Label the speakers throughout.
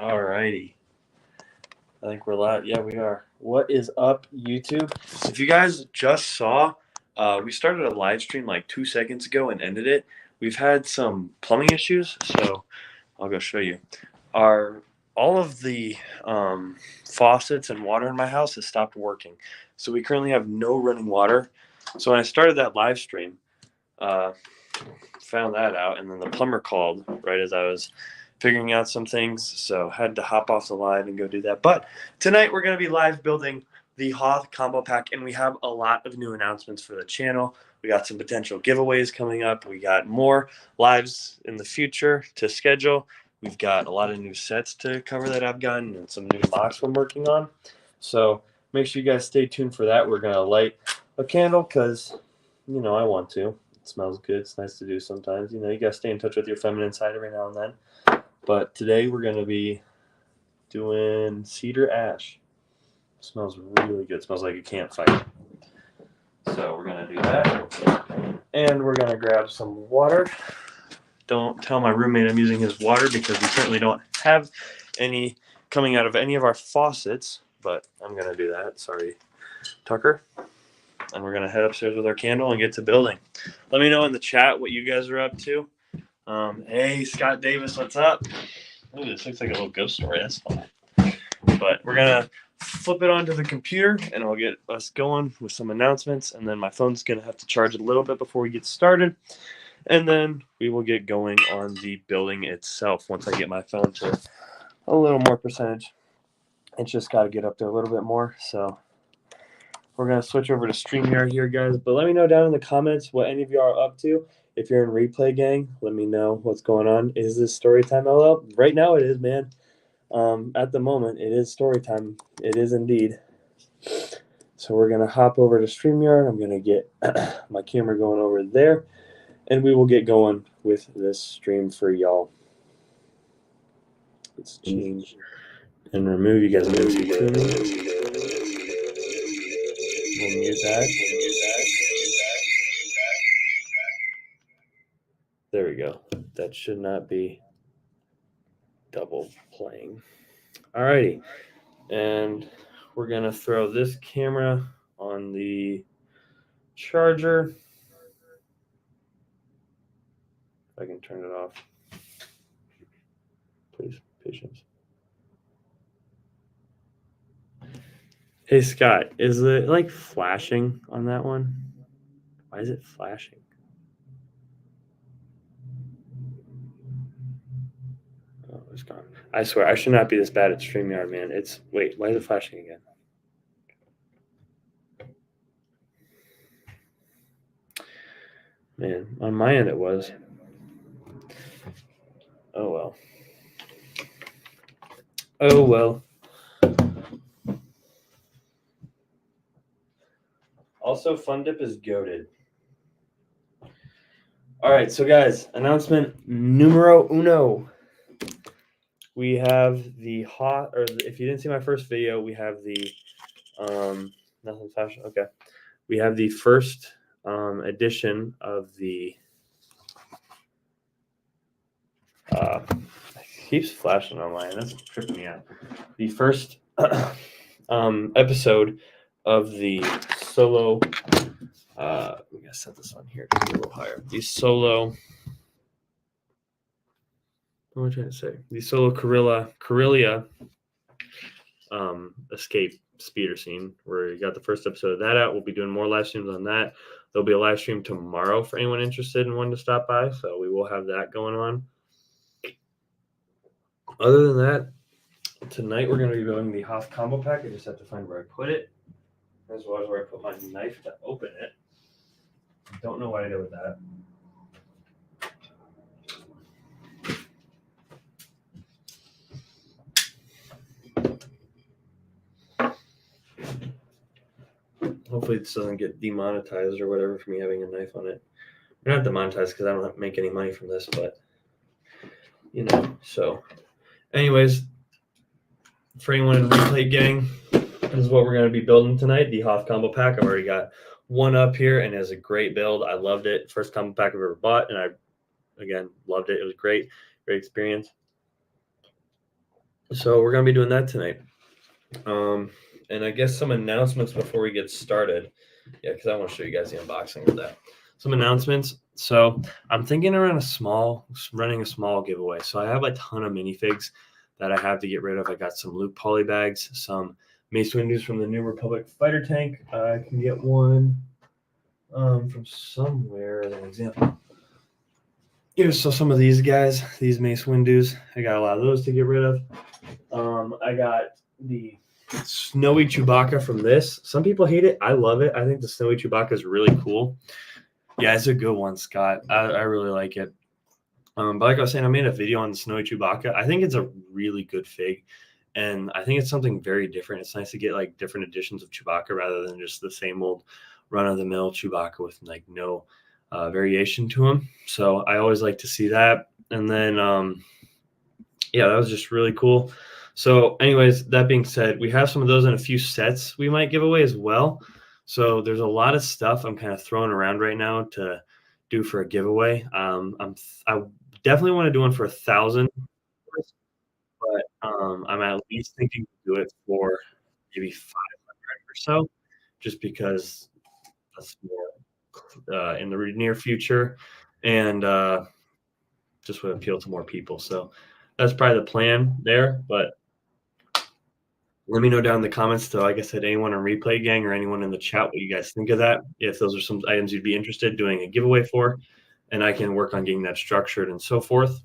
Speaker 1: All righty. I think we're live. Yeah, we are. What is up, YouTube? If you guys just saw, we started a live stream like 2 seconds ago and ended it. We've had some plumbing issues, so I'll go show you. All of the faucets and water in my house has stopped working, so we currently have no running water. So when I started that live stream, found that out, and then the plumber called right as I was figuring out some things, so had to hop off the live and go do that. But tonight we're going to be live building the Hoth combo pack, and we have a lot of new announcements for the channel. We got some potential giveaways coming up. We got more lives in the future to schedule. We've got a lot of new sets to cover that I've gotten and some new mocks we're working on. So make sure you guys stay tuned for that. We're going to light a candle because, I want to. It smells good. It's nice to do sometimes. You got to stay in touch with your feminine side every now and then. But today we're going to be doing cedar ash. It smells really good. It smells like a campfire. So we're going to do that. And we're going to grab some water. Don't tell my roommate I'm using his water because we currently don't have any coming out of any of our faucets. But I'm going to do that. Sorry, Tucker. And we're going to head upstairs with our candle and get to building. Let me know in the chat what you guys are up to. Hey, Scott Davis, what's up? Ooh, this looks like a little ghost story. That's fun. But we're going to flip it onto the computer, and I'll get us going with some announcements. And then my phone's going to have to charge a little bit before we get started. And then we will get going on the building itself once I get my phone to a little more percentage. It's just got to get up there a little bit more. So we're going to switch over to StreamYard here, guys. But let me know down in the comments what any of you are up to. If you're in Replay Gang, let me know what's going on. Is this story time LL? Right now it is, man. At the moment, it is story time. It is indeed. So we're going to hop over to StreamYard. I'm going to get my camera going over there. And we will get going with this stream for y'all. Let's change and remove. You guys move to me. We'll mute that. There we go. That should not be double playing. Alrighty. And we're going to throw this camera on the charger. If I can turn it off. Please, patience. Hey, Scott, is it like flashing on that one? Why is it flashing? Oh, it's gone. I swear, I should not be this bad at StreamYard, man. Wait, why is it flashing again? Man, on my end it was. Oh, well. Oh, well. Also, Fun Dip is goated. All right, so guys, announcement numero uno. We have the Hoth, or if you didn't see my first video, we have the nothing fashion. Okay, we have the first edition of the. It keeps flashing online. That's tripping me out. The first episode of the solo. We gotta set this on here just a little higher. The solo. What am I trying to say? The solo Corellia escape speeder scene, where you got the first episode of that out. We'll be doing more live streams on that. There'll be a live stream tomorrow for anyone interested and wanting to stop by. So we will have that going on. Other than that, tonight we're going to be building the Hoth combo pack. I just have to find where I put it, as well as where I put my knife to open it. Don't know what I did with that. Hopefully this doesn't get demonetized or whatever for me having a knife on it. We're not demonetized because I don't make any money from this, but so anyways, for anyone in the Replay Gang, this is what we're going to be building tonight, the Hoth combo pack. I've already got one up here, and it's a great build. I loved it. First combo pack I've ever bought, and I, again, loved it. It was great experience. So we're gonna be doing that tonight. And I guess some announcements before we get started. Yeah, because I want to show you guys the unboxing of that. Some announcements. So I'm thinking around running a small giveaway. So I have a ton of minifigs that I have to get rid of. I got some Luke poly bags, some Mace Windows from the New Republic fighter tank. I can get one from somewhere as an example. Yeah, so some of these guys, these Mace Windows, I got a lot of those to get rid of. I got the snowy Chewbacca from this. Some people hate it. I love it. I think the snowy Chewbacca is really cool. Yeah, it's a good one, Scott. I really like it. But like I was saying, I made a video on the snowy Chewbacca. I think it's a really good fig, and I think it's something very different. It's nice to get like different editions of Chewbacca rather than just the same old run-of-the-mill Chewbacca with like no variation to him. So I always like to see that. And then, yeah, that was just really cool. So anyways, that being said, we have some of those in a few sets we might give away as well. So there's a lot of stuff I'm kind of throwing around right now to do for a giveaway. I definitely want to do one for 1,000, but I'm at least thinking to do it for maybe 500 or so, just because that's more in the near future, and just would appeal to more people. So that's probably the plan there. But let me know down in the comments, though. Like I said, anyone on Replay Gang or anyone in the chat, what you guys think of that. If those are some items you'd be interested in doing a giveaway for, and I can work on getting that structured and so forth.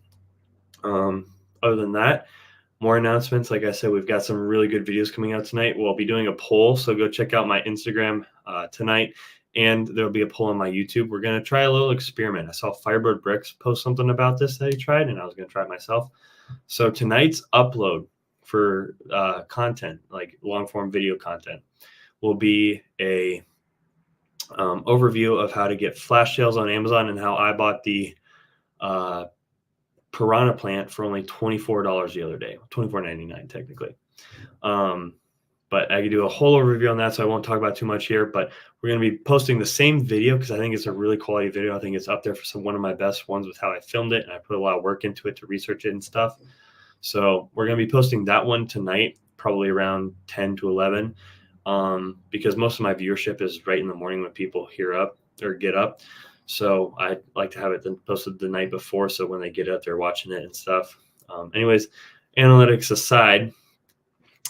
Speaker 1: Other than that, more announcements. Like I said, we've got some really good videos coming out tonight. We'll be doing a poll, so go check out my Instagram tonight, and there'll be a poll on my YouTube. We're going to try a little experiment. I saw Firebird Bricks post something about this that he tried, and I was going to try it myself. So tonight's upload for content, like long form video content, will be a overview of how to get flash sales on Amazon and how I bought the Piranha plant for only $24 the other day, $24.99 technically. But I could do a whole overview on that, so I won't talk about too much here. But we're going to be posting the same video because I think it's a really quality video. I think it's up there for one of my best ones with how I filmed it, and I put a lot of work into it to research it and stuff. So we're going to be posting that one tonight, probably around 10 to 11, because most of my viewership is right in the morning when people get up. So I like to have it posted the night before, so when they get up, they're watching it and stuff. Anyways, analytics aside,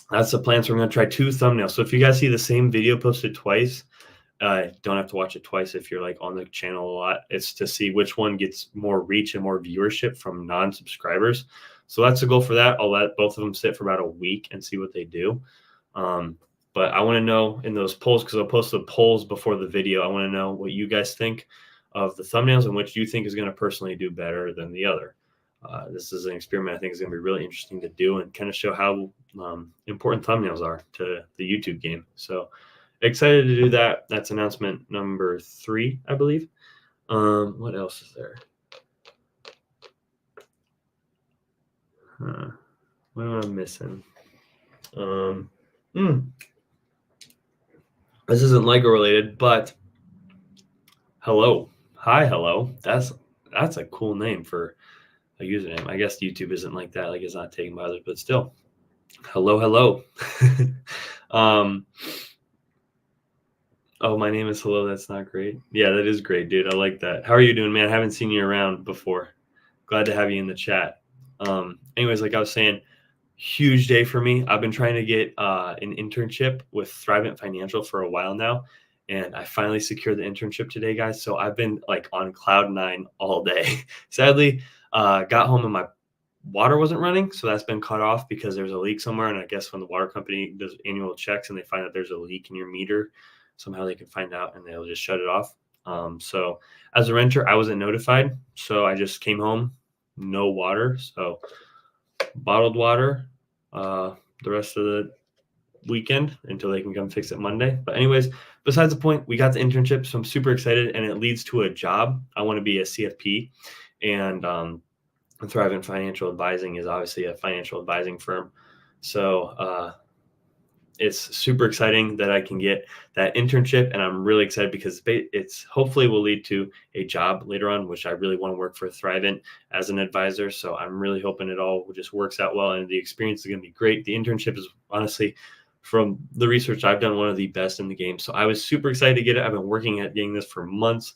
Speaker 1: that's the plan. So we're going to try 2 thumbnails. So if you guys see the same video posted twice, don't have to watch it twice if you're like on the channel a lot. It's to see which one gets more reach and more viewership from non-subscribers. So that's the goal for that. I'll let both of them sit for about a week and see what they do. But I want to know in those polls, because I'll post the polls before the video. I want to know what you guys think of the thumbnails and which you think is going to personally do better than the other. This is an experiment I think is going to be really interesting to do and kind of show how important thumbnails are to the YouTube game. So excited to do that. That's announcement number 3, I believe. What else is there? What am I missing? This isn't Lego related, but hello. Hi, hello. That's a cool name for a username. I guess YouTube isn't like that. Like it's not taken by others, but still. Hello. Oh, my name is Hello. That's not great. Yeah, that is great, dude. I like that. How are you doing, man? I haven't seen you around before. Glad to have you in the chat. Anyways, like I was saying, huge day for me. I've been trying to get an internship with Thrivent Financial for a while now, and I finally secured the internship today, guys. So I've been like on cloud 9 all day. Sadly, got home and my water wasn't running, so that's been cut off because there's a leak somewhere. And I guess when the water company does annual checks and they find that there's a leak in your meter, somehow they can find out and they'll just shut it off. So as a renter, I wasn't notified, so I just came home, no water. So bottled water the rest of the weekend until they can come fix it Monday. But anyways, besides the point, we got the internship, so I'm super excited, and it leads to a job. I want to be a CFP, and Thrivent Financial Advising is obviously a financial advising firm. So it's super exciting that I can get that internship, and I'm really excited because it's hopefully will lead to a job later on, which I really want to work for Thrivent as an advisor. So I'm really hoping it all just works out well, and the experience is going to be great. The internship is honestly, from the research I've done, one of the best in the game. So I was super excited to get it. I've been working at getting this for months.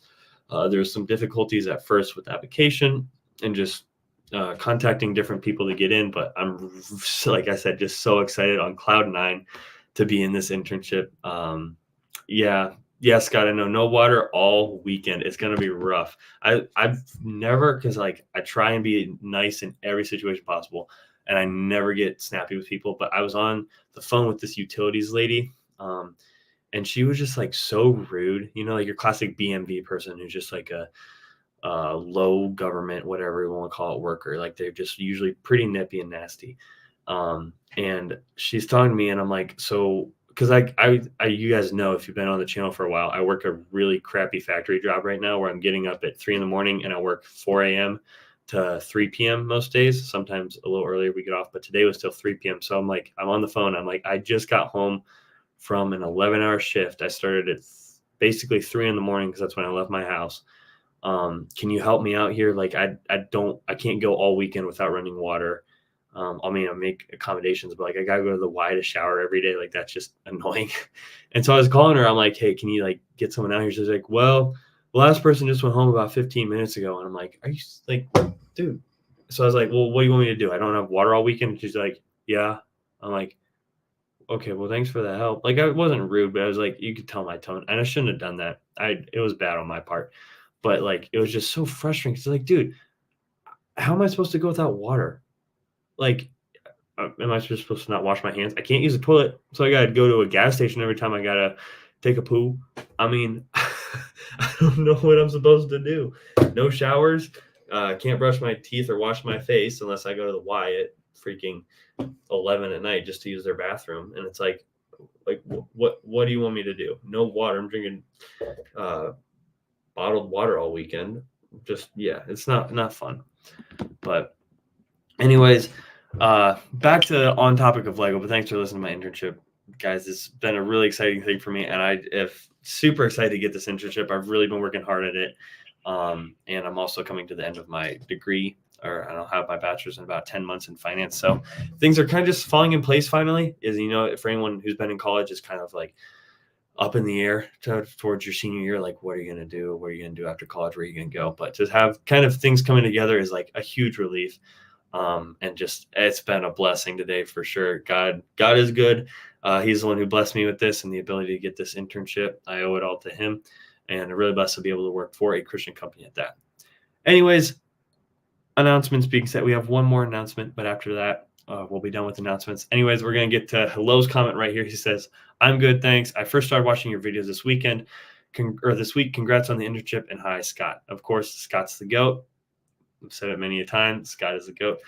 Speaker 1: There's some difficulties at first with application and just contacting different people to get in, but I'm, like I said, just so excited on cloud nine to be in this internship. Yeah, Scott, I know no water all weekend. It's gonna be rough. I've never, because like I try and be nice in every situation possible, and I never get snappy with people. But I was on the phone with this utilities lady, and she was just like so rude. You know, like your classic BMV person who's just like a low government, whatever you want to call it, worker. Like they're just usually pretty nippy and nasty. And she's talking to me, and I'm like, so because you guys know, if you've been on the channel for a while, I work a really crappy factory job right now where I'm getting up at 3 a.m. and I work 4 a.m. to 3 p.m. most days. Sometimes a little earlier we get off, but today was still 3 p.m. So I'm like, I'm on the phone. I'm like, I just got home from an 11-hour shift. I started at basically 3 a.m. because that's when I left my house. Can you help me out here? Like, I can't go all weekend without running water. I mean, I make accommodations, but like, I gotta go to the Y to shower every day. Like, that's just annoying. And so I was calling her. I'm like, hey, can you like get someone out here? She's like, well, the last person just went home about 15 minutes ago. And I'm like, are you like, dude? So I was like, well, what do you want me to do? I don't have water all weekend. And she's like, yeah. I'm like, okay, well, thanks for the help. Like, I wasn't rude, but I was like, you could tell my tone, and I shouldn't have done that. It was bad on my part. But like, it was just so frustrating. Cause like, dude, how am I supposed to go without water? Like, am I just supposed to not wash my hands? I can't use the toilet. So I got to go to a gas station every time I got to take a poo. I mean, I don't know what I'm supposed to do. No showers. Can't brush my teeth or wash my face unless I go to the Y at freaking 11 at night just to use their bathroom. And it's like what do you want me to do? No water. I'm drinking, bottled water all weekend. Just, yeah, it's not fun. But anyways, back to on topic of Lego, but thanks for listening to my internship, guys. It's been a really exciting thing for me, and I am super excited to get this internship. I've really been working hard at it. And I'm also coming to the end of my degree, or I'll have my bachelor's in about 10 months in finance. So things are kind of just falling in place finally. Is, you know, for anyone who's been in college, it's kind of like up in the air towards your senior year. Like, what are you going to do? What are you going to do after college? Where are you going to go? But to have kind of things coming together is like a huge relief. And just, it's been a blessing today for sure. God is good. He's the one who blessed me with this and the ability to get this internship. I owe it all to him, and I'm really blessed to be able to work for a Christian company at that. Anyways, announcements being said, we have one more announcement, but after that, we'll be done with announcements. Anyways, we're going to get to Hello's comment right here. He says, I'm good, thanks. I first started watching your videos this weekend, this week. Congrats on the internship, and hi, Scott. Of course, Scott's the GOAT. I've said it many a time. Scott is the GOAT.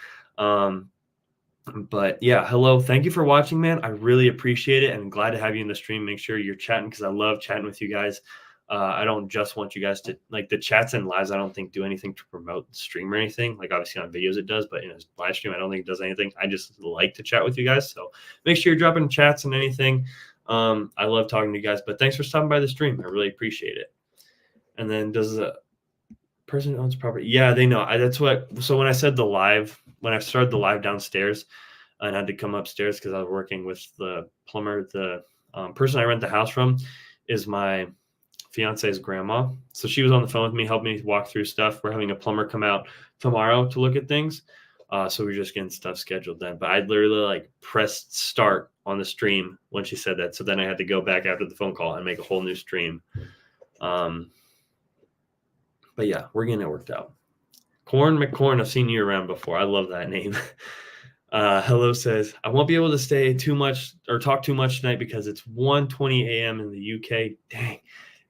Speaker 1: But yeah, hello. Thank you for watching, man. I really appreciate it, and I'm glad to have you in the stream. Make sure you're chatting, because I love chatting with you guys. I don't just want you guys to, like, the chats and lives, I don't think do anything to promote the stream or anything. Like, obviously on videos it does, but in a live stream, I don't think it does anything. I just like to chat with you guys. So make sure you're dropping chats and anything. I love talking to you guys, but thanks for stopping by the stream. I really appreciate it. And then, does the person who owns property? Yeah, they know. So when I said when I started the live downstairs, and I had to come upstairs because I was working with the plumber, the person I rent the house from is my fiance's grandma. So she was on the phone with me, helped me walk through stuff. We're having a plumber come out tomorrow to look at things. So we're just getting stuff scheduled then. But I literally like pressed start on the stream when she said that. So then I had to go back after the phone call and make a whole new stream. But yeah, we're getting it worked out. Corn McCorn, I've seen you around before. I love that name. Hello says, I won't be able to stay too much or talk too much tonight because it's 1:20 a.m. in the UK. Dang.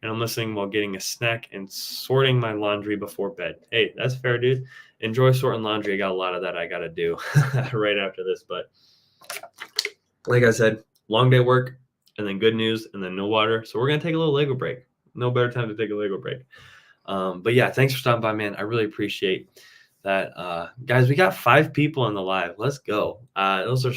Speaker 1: And I'm listening while getting a snack and sorting my laundry before bed. Hey, that's fair, dude. Enjoy sorting laundry. I got a lot of that I got to do right after this. But like I said, long day work, and then good news, and then no water. So we're going to take a little Lego break. No better time to take a Lego break. But yeah, thanks for stopping by, man. I really appreciate that. Guys, we got 5 people on the live. Let's go. Those are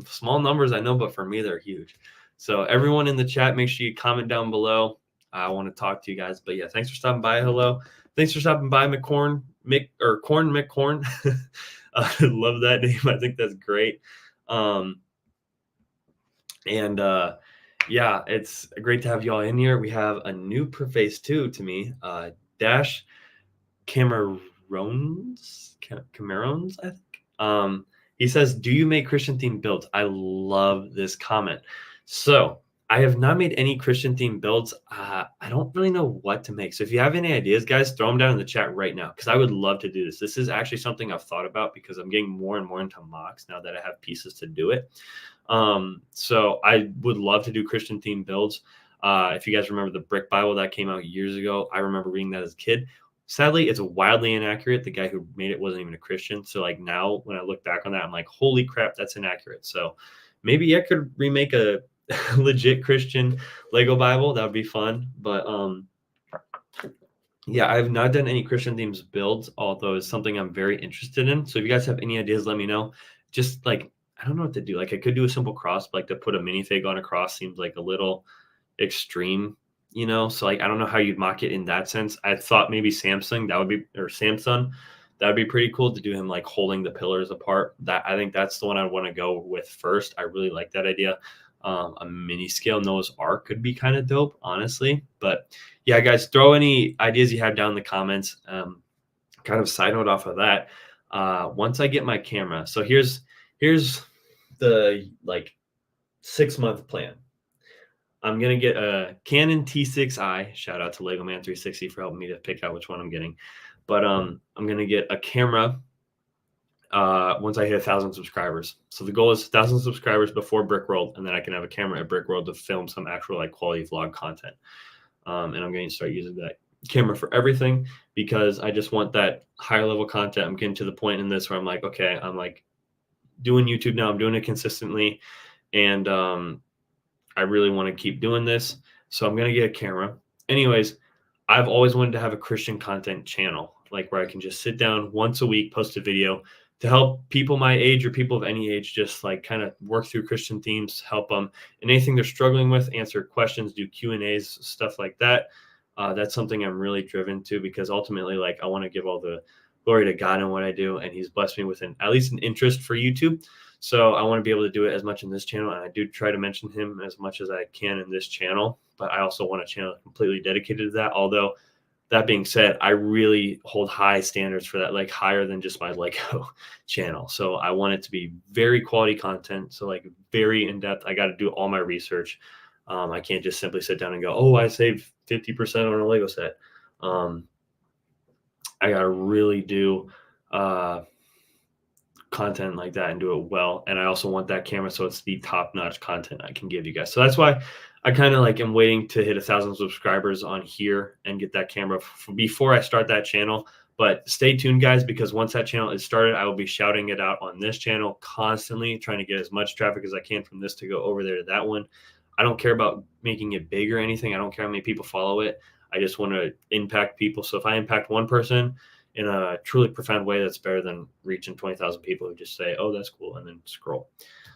Speaker 1: Small numbers, I know, but for me, they're huge. So everyone in the chat, make sure you comment down below. I want to talk to you guys. But yeah, thanks for stopping by. Hello. Thanks for stopping by, McCorn. Corn McCorn. I love that name. I think that's great. Yeah, it's great to have you all in here. We have a new face too to me. Dash Cameroons, I think. He says, "Do you make Christian themed builds?" I love this comment. So I have not made any Christian themed builds. I don't really know what to make. So if you have any ideas, guys, throw them down in the chat right now because I would love to do this. This is actually something I've thought about because I'm getting more and more into mocks now that I have pieces to do it. So I would love to do Christian themed builds. If you guys remember the Brick Bible that came out years ago, I remember reading that as a kid. Sadly, it's wildly inaccurate. The guy who made it wasn't even a Christian. So like now when I look back on that, I'm like, holy crap, that's inaccurate. So maybe I could remake a legit Christian Lego Bible. That would be fun. But yeah, I've not done any Christian themes builds, although it's something I'm very interested in. So if you guys have any ideas, let me know. Just like, I don't know what to do. Like I could do a simple cross, but like to put a minifig on a cross seems like a little extreme, so like I don't know how you'd mock it in that sense. I thought maybe Samsung that would be pretty cool to do him like holding the pillars apart. That I think that's the one I want to go with first. I really like that idea. A mini scale Noah's Ark could be kind of dope, honestly. But yeah, guys, throw any ideas you have down in the comments. Kind of side note off of that, once I get my camera, so here's the like 6-month plan. I'm going to get a Canon T6i. Shout out to Lego Man 360 for helping me to pick out which one I'm getting. But I'm going to get a camera once I hit 1,000 subscribers. So the goal is 1,000 subscribers before Brickworld, and then I can have a camera at Brickworld to film some actual like quality vlog content. And I'm going to start using that camera for everything because I just want that higher level content. I'm getting to the point in this where I'm like, okay, I'm like doing YouTube now. I'm doing it consistently. And I really want to keep doing this. So I'm going to get a camera. Anyways, I've always wanted to have a Christian content channel, like where I can just sit down once a week, post a video to help people my age or people of any age just like kind of work through Christian themes, help them in anything they're struggling with, answer questions, do Q&As, stuff like that. That's something I'm really driven to because ultimately, like, I want to give all the glory to God in what I do. And he's blessed me with at least an interest for YouTube. So I want to be able to do it as much in this channel. And I do try to mention him as much as I can in this channel, but I also want a channel completely dedicated to that. Although that being said, I really hold high standards for that, like higher than just my Lego channel. So I want it to be very quality content. So like very in-depth. I got to do all my research. I can't just simply sit down and go, oh, I saved 50% on a Lego set. I got to really do content like that and do it well. And I also want that camera so it's the top-notch content I can give you guys. So that's why I kind of like am waiting to hit 1,000 subscribers on here and get that camera before I start that channel. But stay tuned, guys, because once that channel is started, I will be shouting it out on this channel constantly, trying to get as much traffic as I can from this to go over there to that one. I don't care about making it big or anything. I don't care how many people follow it. I just want to impact people. So if I impact one person in a truly profound way, that's better than reaching 20,000 people who just say, oh, that's cool, and then scroll.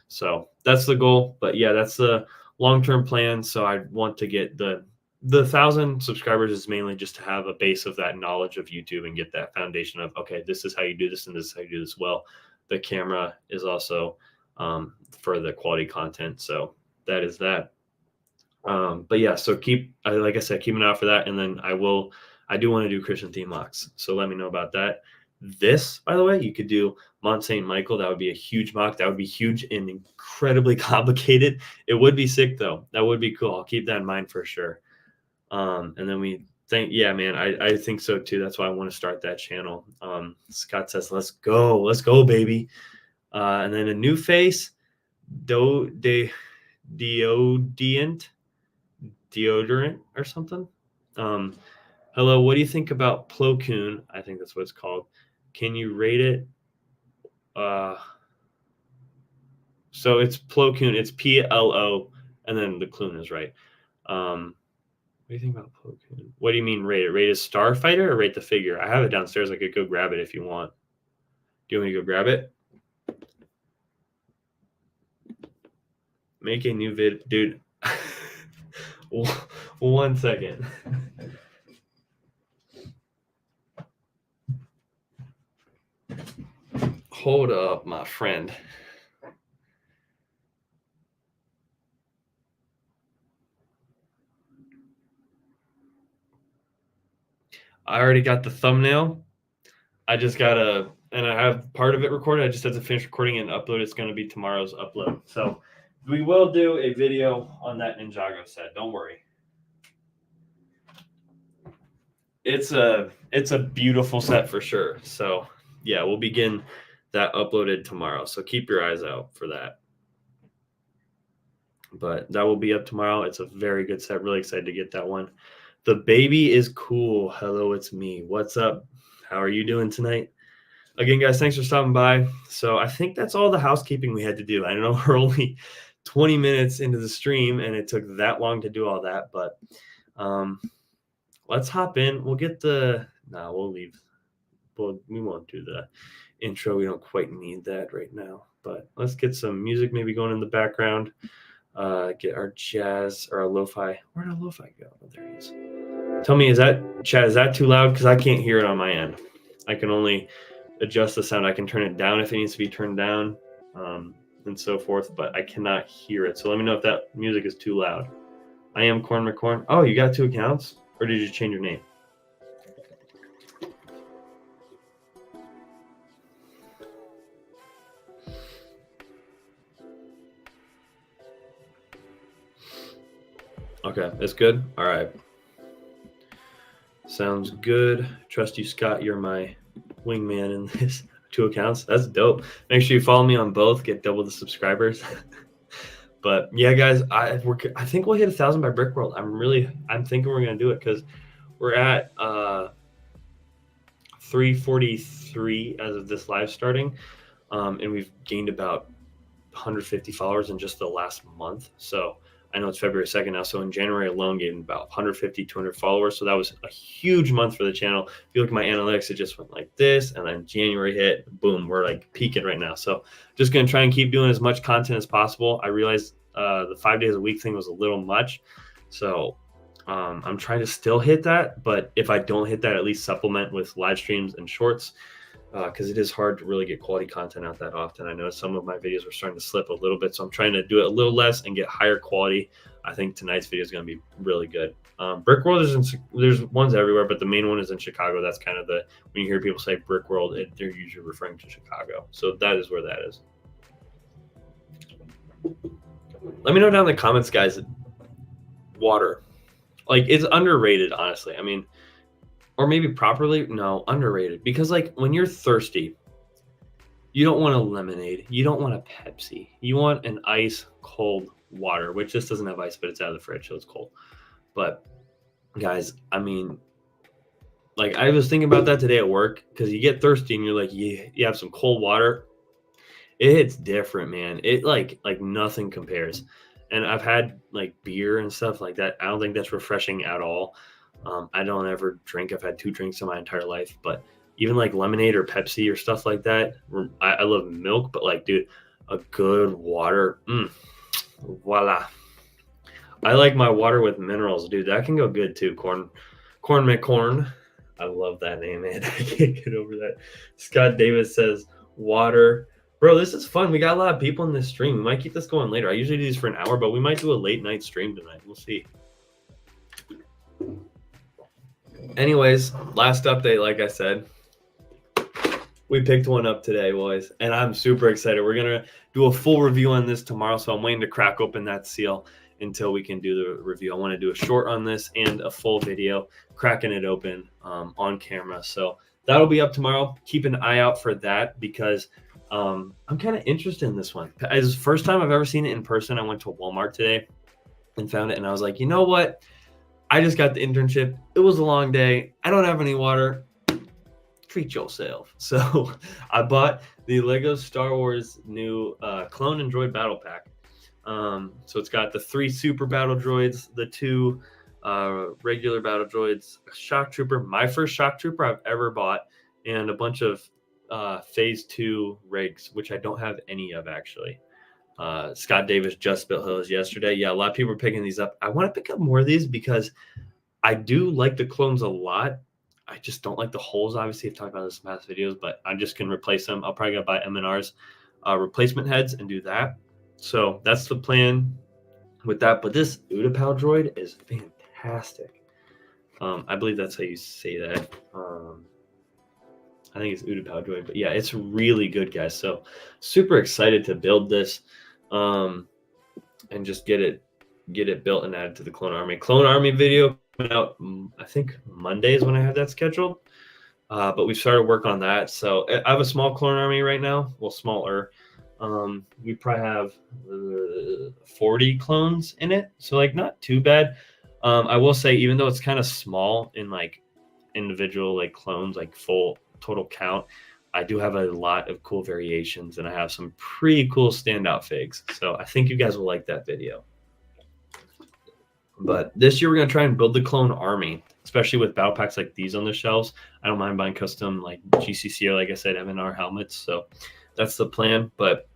Speaker 1: So that's the goal. But yeah, that's the long-term plan. So I want to get the 1,000 subscribers is mainly just to have a base of that knowledge of YouTube and get that foundation of, okay, this is how you do this and this is how you do this well. The camera is also for the quality content. So that is that. But yeah, so like I said, keep an eye out for that. And then I do want to do Christian theme mocks. So let me know about that. This, by the way, you could do Mont St. Michael. That would be a huge mock. That would be huge and incredibly complicated. It would be sick though. That would be cool. I'll keep that in mind for sure. And then yeah, man, I think so too. That's why I want to start that channel. Scott says, let's go, baby. And then a new face, deodorant or something. Hello, what do you think about Plo Koon? I think that's what it's called. Can you rate it? So it's Plo Koon. It's PLO, and then the Kloon is right. What do you think about Plo Koon? What do you mean rate it? Rate as Starfighter or rate the figure? I have it downstairs. I could go grab it if you want. Do you want me to go grab it? make a new vid, dude. 1 second. Hold up, my friend. I already got the thumbnail. I just gotta, and I have part of it recorded. I just have to finish recording and upload. It's going to be tomorrow's upload. So we will do a video on that Ninjago set. Don't worry. It's a beautiful set for sure. So yeah, we'll begin that uploaded tomorrow. So keep your eyes out for that. But that will be up tomorrow. It's a very good set. Really excited to get that one. The baby is cool. Hello, it's me. What's up? How are you doing tonight? Again, guys, thanks for stopping by. So I think that's all the housekeeping we had to do. I know we're only 20 minutes into the stream, and it took that long to do all that. But let's hop in. We'll get the – no, we'll leave. We won't do the intro. We don't quite need that right now. But let's get some music maybe going in the background. Get our jazz or our lo-fi. Where'd our lo-fi go? Oh, there it is. Tell me, Chad, is that too loud? Because I can't hear it on my end. I can only adjust the sound. I can turn it down if it needs to be turned down, and so forth, but I cannot hear it. So let me know if that music is too loud. I am Corn McCorn. Oh, you got 2 accounts? Or did you change your name? Okay, it's good? All right. Sounds good. Trust you, Scott. You're my wingman in this. 2 accounts. That's dope. Make sure you follow me on both. Get double the subscribers. But yeah, guys, I think we'll hit 1,000 by Brick World. I'm thinking we're gonna do it because we're at 343 as of this live starting, and we've gained about 150 followers in just the last month. So I know it's February 2nd now. So in January alone, gained about 150, 200 followers. So that was a huge month for the channel. If you look at my analytics, it just went like this. And then January hit, boom, we're like peaking right now. So just going to try and keep doing as much content as possible. I realized the 5 days a week thing was a little much. So I'm trying to still hit that. But if I don't hit that, at least supplement with live streams and shorts. Because it is hard to really get quality content out that often. I know some of my videos are starting to slip a little bit, so I'm trying to do it a little less and get higher quality. I think tonight's video is going to be really good. Brick World there's ones everywhere, but the main one is in Chicago. That's kind of when you hear people say Brick World, they're usually referring to Chicago. So that is where that is. Let me know down in the comments, guys. Water, like, it's underrated, honestly. I mean, or maybe properly, no, underrated. Because like when you're thirsty, you don't want a lemonade. You don't want a Pepsi. You want an ice cold water, which this doesn't have ice, but it's out of the fridge, so it's cold. But guys, I mean, like I was thinking about that today at work because you get thirsty and you're like, you have some cold water. It's different, man. It like nothing compares. And I've had like beer and stuff like that. I don't think that's refreshing at all. I don't ever drink. I've had 2 drinks in my entire life, but even like lemonade or Pepsi or stuff like that. I love milk, but like, dude, a good water. Voila. I like my water with minerals, dude. That can go good too. Corn McCorn. I love that name, man. I can't get over that. Scott Davis says water. Bro, this is fun. We got a lot of people in this stream. We might keep this going later. I usually do these for an hour, but we might do a late night stream tonight. We'll see. Anyways, last update, like I said, we picked one up today, boys, and I'm super excited. We're going to do a full review on this tomorrow, so I'm waiting to crack open that seal until we can do the review. I want to do a short on this and a full video, cracking it open on camera. So that'll be up tomorrow. Keep an eye out for that because I'm kind of interested in this one. It's the first time I've ever seen it in person. I went to Walmart today and found it, and I was like, you know what? I just got the internship. It was a long day. I don't have any water. Treat yourself. So I bought the Lego Star Wars new Clone and Droid Battle Pack. So it's got the 3 super battle droids, the 2 regular battle droids, a shock trooper, my first shock trooper I've ever bought, and a bunch of phase 2 rigs, which I don't have any of actually.
Speaker 2: Scott Davis just built his yesterday. Yeah, a lot of people are picking these up. I want to pick up more of these because I do like the clones a lot. I just don't like the holes. Obviously, I've talked about this in past videos, but I just can replace them. I'll probably go buy M&R's replacement heads and do that. So that's the plan with that. But this Utapau droid is fantastic. I believe that's how you say that. I think it's Utapau droid, but yeah, it's really good, guys. So super excited to build this and just get it built and added to the Clone Army. Clone Army video coming out, I think Monday is when I have that scheduled. But we've started work on that. So I have a small Clone Army right now. Well, smaller. We probably have 40 clones in it. So like not too bad. I will say, even though it's kind of small in like individual like clones, like full total count, I do have a lot of cool variations and I have some pretty cool standout figs. So I think you guys will like that video. But this year we're going to try and build the Clone Army, especially with battle packs like these on the shelves. I don't mind buying custom like GCC or, like I said, M&R helmets. So that's the plan. But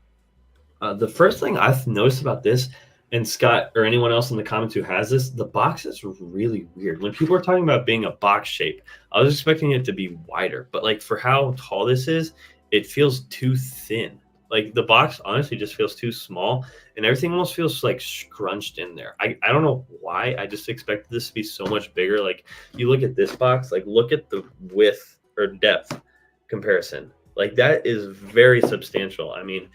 Speaker 2: the first thing I've noticed about this, and Scott or anyone else in the comments who has this, the box is really weird. When people are talking about being a box shape, I was expecting it to be wider. But like for how tall this is, it feels too thin. Like the box honestly just feels too small and everything almost feels like scrunched in there. I don't know why. I just expected this to be so much bigger. Like you look at this box, like look at the width or depth comparison. Like that is very substantial. I mean,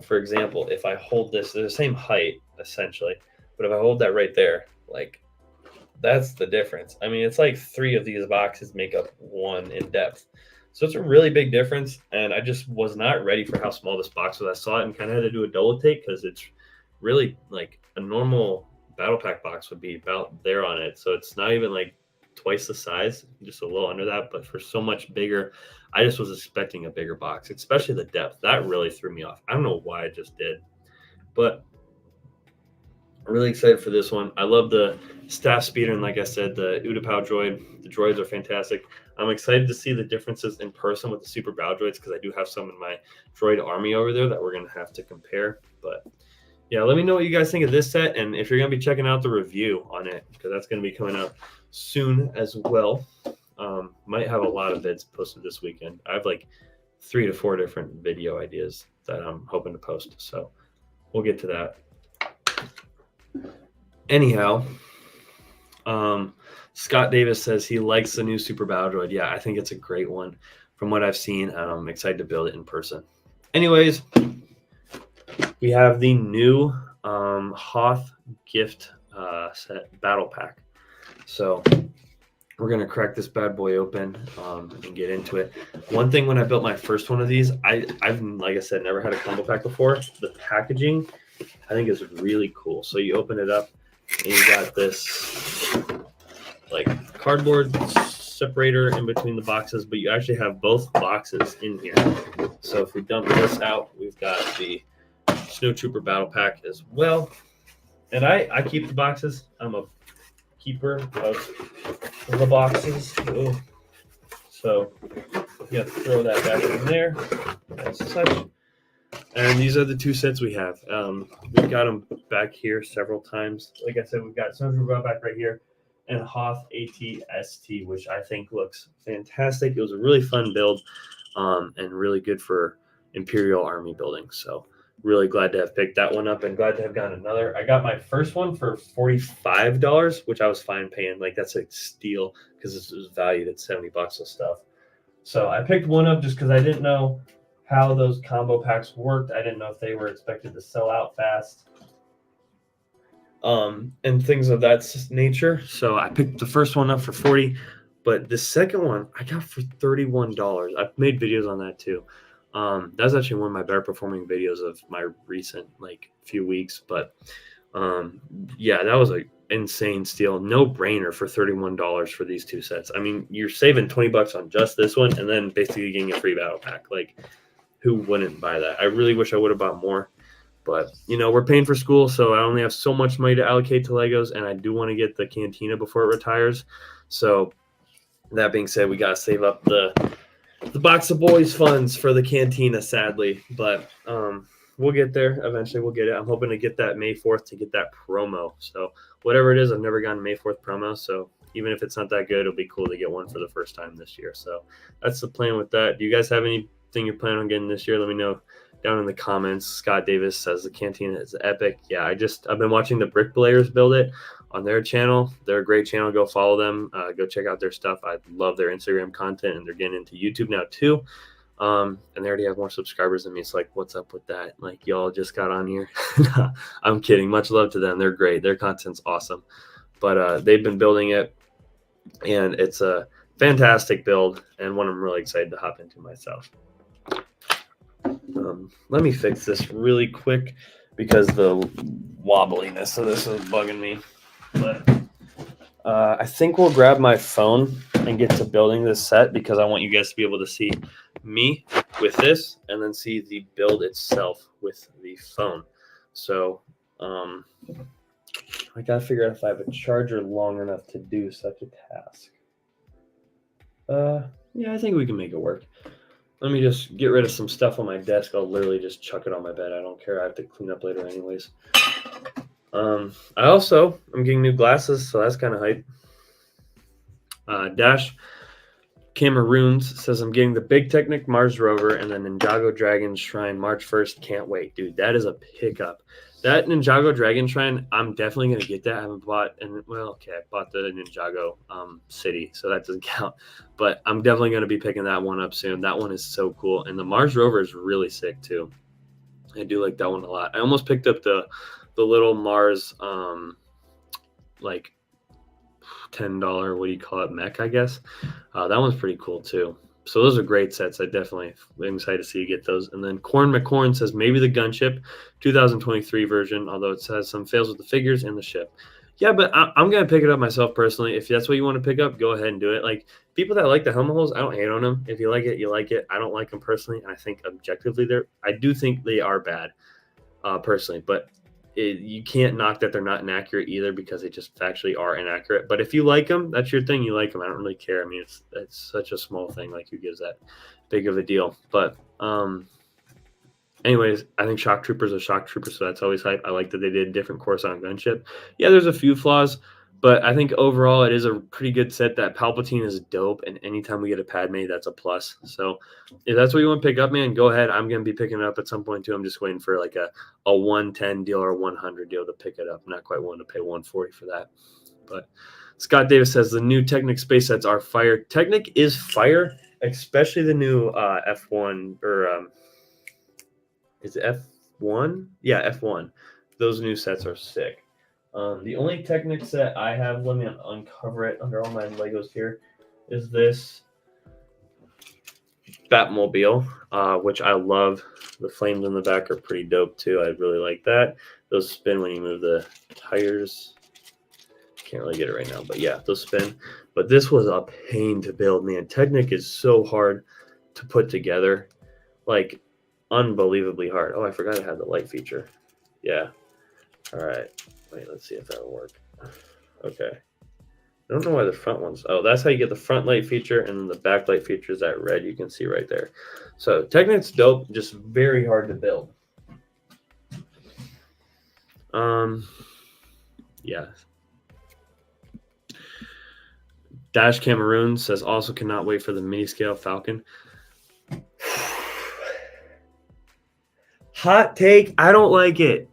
Speaker 2: for example, if I hold this, they're the same height essentially, but if I hold that right there, like that's the difference. I mean, it's like 3 of these boxes make up 1 in depth. So it's a really big difference, and I just was not ready for how small this box was. I saw it and kind of had to do a double take because it's really like a normal battle pack box would be about there on it. So it's not even like twice the size, just a little under that. But for so much bigger, I just was expecting a bigger box, especially the depth. That really threw me off. I don't know why I just did, but I'm really excited for this one. I love the staff speeder, and like I said, the Utapau droid. The droids are fantastic. I'm excited to see the differences in person with the super bow droids because I do have some in my droid army over there that we're going to have to compare. But yeah, let me know what you guys think of this set, and if you're going to be checking out the review on it, because that's going to be coming out soon as well. Might have a lot of vids posted this weekend. I have like 3 to 4 different video ideas that I'm hoping to post, so we'll get to that. Anyhow, Scott Davis says he likes the new Super Bow Droid. Yeah, I think it's a great one from what I've seen. I'm excited to build it in person. Anyways, we have the new Hoth gift set battle pack. So we're going to crack this bad boy open and get into it. One thing when I built my first one of these, I've, like I said, never had a combo pack before. The packaging, I think, is really cool. So you open it up and you got this like cardboard separator in between the boxes, but you actually have both boxes in here. So if we dump this out, we've got the Snow Trooper battle pack as well. And I keep the boxes. I'm a keeper of the boxes. Ooh. So you have to throw that back in there as such. And these are the 2 sets we have. We've got them back here several times. Like I said, we've got Snow Trooper back right here and Hoth ATST, which I think looks fantastic. It was a really fun build and really good for Imperial Army building. So really glad to have picked that one up and glad to have gotten another. I got my first one for $45, which I was fine paying. Like that's a steal because this was valued at $70 of stuff. So I picked one up just because I didn't know how those combo packs worked. I didn't know if they were expected to sell out fast and things of that nature. So I picked the first one up for $40, but the second one I got for $31. I've made videos on that too. That's actually one of my better performing videos of my recent like few weeks. But yeah, that was an insane steal. No brainer for $31 for these 2 sets. I mean, you're saving $20 on just this one and then basically getting a free battle pack. Like, who wouldn't buy that? I really wish I would have bought more. But, you know, we're paying for school, so I only have so much money to allocate to Legos, and I do want to get the Cantina before it retires. So that being said, we got to save up the box of boys funds for the Cantina, sadly. But we'll get there eventually. We'll get it. I'm hoping to get that May 4th to get that promo. So whatever it is, I've never gotten May 4th promo. So even if it's not that good, it'll be cool to get one for the first time this year. So that's the plan with that. Do you guys have anything you're planning on getting this year? Let me know down in the comments. Scott Davis says the canteen is epic. Yeah, I've been watching the Bricklayers build it on their channel. They're a great channel. Go follow them. Go check out their stuff. I love their Instagram content, and they're getting into YouTube now too. And they already have more subscribers than me. It's like, what's up with that? Like, y'all just got on here. No, I'm kidding. Much love to them. They're great. Their content's awesome. But they've been building it, and it's a fantastic build and one I'm really excited to hop into myself. Let me fix this really quick because the wobbliness of this is bugging me. But I think we'll grab my phone and get to building this set because I want you guys to be able to see me with this and then see the build itself with the phone. So I gotta figure out if I have a charger long enough to do such a task. Yeah, I think we can make it work. Let me just get rid of some stuff on my desk. I'll literally just chuck it on my bed. I don't care. I have to clean up later anyways. I'm getting new glasses, so that's kind of hype. Dash Cameroons says I'm getting the Big Technic Mars Rover and the Ninjago Dragon Shrine March 1st. Can't wait, dude. That is a pickup. That Ninjago Dragon Shrine, I'm definitely going to get that. I haven't bought, I bought the Ninjago City, so that doesn't count. But I'm definitely going to be picking that one up soon. That one is so cool. And the Mars Rover is really sick, too. I do like that one a lot. I almost picked up the little Mars, like $10, what do you call it, mech, I guess. That one's pretty cool, too. So those are great sets. I definitely am excited to see you get those. And then Corn McCorn says maybe the Gunship 2023 version, although it has some fails with the figures and the ship. Yeah, but I'm going to pick it up myself personally. If that's what you want to pick up, go ahead and do it. Like, people that like the helmet holes, I don't hate on them. If you like it, you like it. I don't like them personally. And I think objectively I do think they are bad personally. But you can't knock that they're not inaccurate either because they just factually are inaccurate. But if you like them, that's your thing. You like them. I don't really care. I mean, it's such a small thing. Like, who gives that big of a deal? But anyways, I think Shock Troopers are Shock Troopers, so that's always hype. I like that they did a different course on Gunship. Yeah, there's a few flaws, but I think overall it is a pretty good set. That Palpatine is dope, and anytime we get a Padme, that's a plus. So if that's what you want to pick up, man, go ahead. I'm going to be picking it up at some point, too. I'm just waiting for like a 110 deal or a 100 deal to pick it up. I'm not quite willing to pay 140 for that. But Scott Davis says the new Technic space sets are fire. Technic is fire, especially the new F1 or is it F1? Yeah, F1. Those new sets are sick. The only Technic set I have, let me uncover it under all my Legos here, is this Batmobile, which I love. The flames in the back are pretty dope too. I really like that. Those spin when you move the tires. Can't really get it right now, but yeah, those spin. But this was a pain to build, man. Technic is so hard to put together, like unbelievably hard. Oh, I forgot I had the light feature. Yeah. All right. Wait, let's see if that'll work. Okay. I don't know why the front ones. Oh, that's how you get the front light feature, and then the back light feature is that red you can see right there. So Technic's dope, just very hard to build. Yeah. Dash Cameroon says also cannot wait for the mini scale Falcon. Hot take, I don't like it.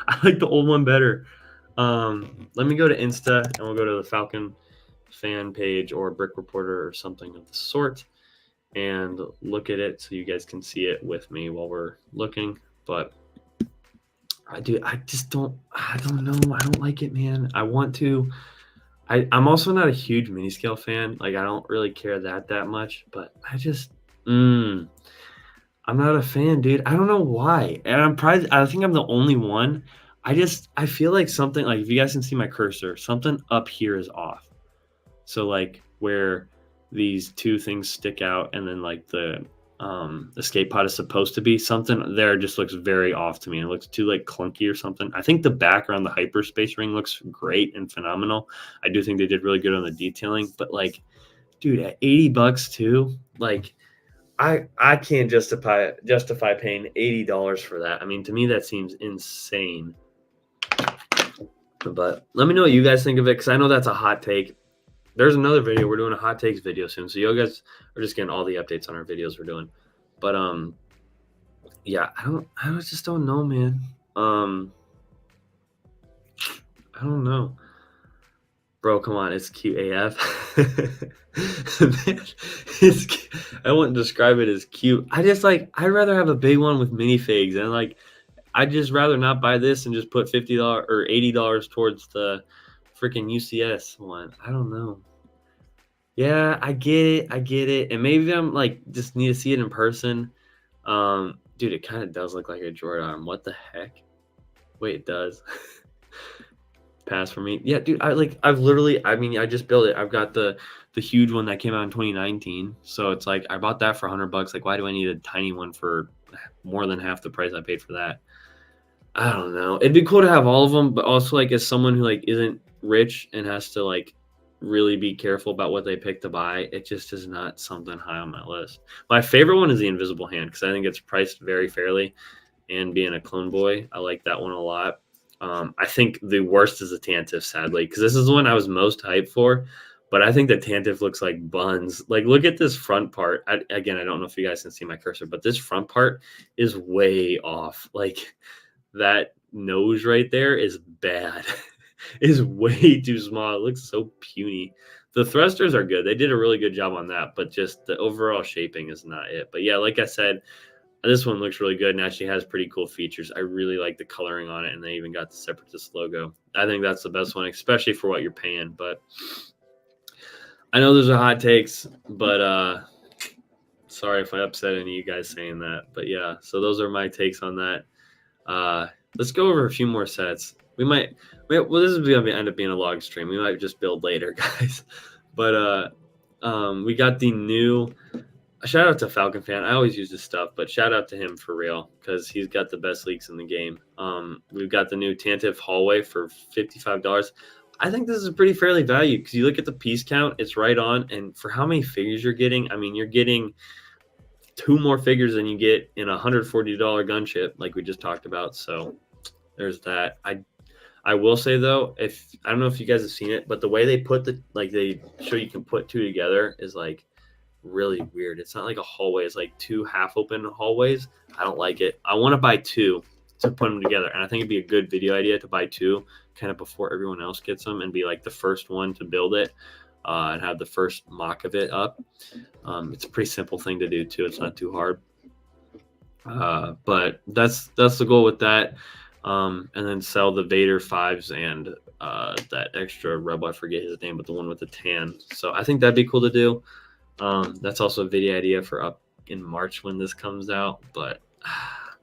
Speaker 2: I like the old one better. Let me go to Insta and we'll go to the Falcon fan page or Brick Reporter or something of the sort and look at it so you guys can see it with me while we're looking. But I don't know. I don't like it, man. I want to. I'm also not a huge mini scale fan. Like, I don't really care that much, but I'm not a fan, dude. I don't know why. And I think I'm the only one. I feel like something, like, if you guys can see my cursor, something up here is off. So like where these two things stick out and then like the escape pod is supposed to be, something there just looks very off to me. It looks too like clunky or something. I think the back around the hyperspace ring looks great and phenomenal. I do think they did really good on the detailing, but like, dude, at $80 too, like, I can't justify paying $80 for that. I mean, to me that seems insane. But let me know what you guys think of it, because I know that's a hot take. There's another video. We're doing a hot takes video soon, so you guys are just getting all the updates on our videos we're doing. But yeah, I just don't know, man. I don't know. Bro, come on, it's cute AF. Man, it's cute. I wouldn't describe it as cute. I'd rather have a big one with minifigs, and like I'd just rather not buy this and just put $50 or $80 towards the freaking UCS one. I don't know. Yeah, I get it. And maybe I'm like just need to see it in person. Dude, it kind of does look like a droid arm. What the heck? Wait, it does. Pass for me. Yeah, dude, I just built it. I've got the huge one that came out in 2019. So it's like I bought that for $100. Like, why do I need a tiny one for more than half the price I paid for that? I don't know. It'd be cool to have all of them, but also like as someone who like isn't rich and has to like really be careful about what they pick to buy, it just is not something high on my list. My favorite one is the Invisible Hand, because I think it's priced very fairly, and being a clone boy, I like that one a lot. I think the worst is the Tantive, sadly, because this is the one I was most hyped for. But I think the Tantive looks like buns. Like, look at this front part. Again, I don't know if you guys can see my cursor, but this front part is way off. Like, that nose right there is bad. Is way too small. It looks so puny. The thrusters are good. They did a really good job on that, but just the overall shaping is not it. But yeah, like I said, this one looks really good and actually has pretty cool features. I really like the coloring on it, and they even got the Separatist logo. I think that's the best one, especially for what you're paying. But I know those are hot takes, but sorry if I upset any of you guys saying that. But yeah, so those are my takes on that. Let's go over a few more sets. Well, this is going to end up being a log stream. We might just build later, guys. But we got the new. Shout out to Falcon Fan. I always use this stuff, but shout out to him for real, because he's got the best leaks in the game. We've got the new Tantive hallway for $55. I think this is pretty fairly valued, because you look at the piece count, it's right on. And for how many figures you're getting, I mean, you're getting 2 more figures than you get in a $140 gunship, like we just talked about. So there's that. I will say though, I don't know if you guys have seen it, but the way they put they show you can put 2 together is like really weird. It's not like a hallway. It's like 2 half open hallways. I don't like it. I want to buy 2 to put them together. And I think it'd be a good video idea to buy 2 kind of before everyone else gets them, and be like the first one to build it, and have the first mock of it up. It's a pretty simple thing to do too. It's not too hard. But that's the goal with that. And then sell the Vader 5s and that extra rebel, I forget his name, but the one with the tan. So I think that'd be cool to do. That's also a video idea for up in March when this comes out. But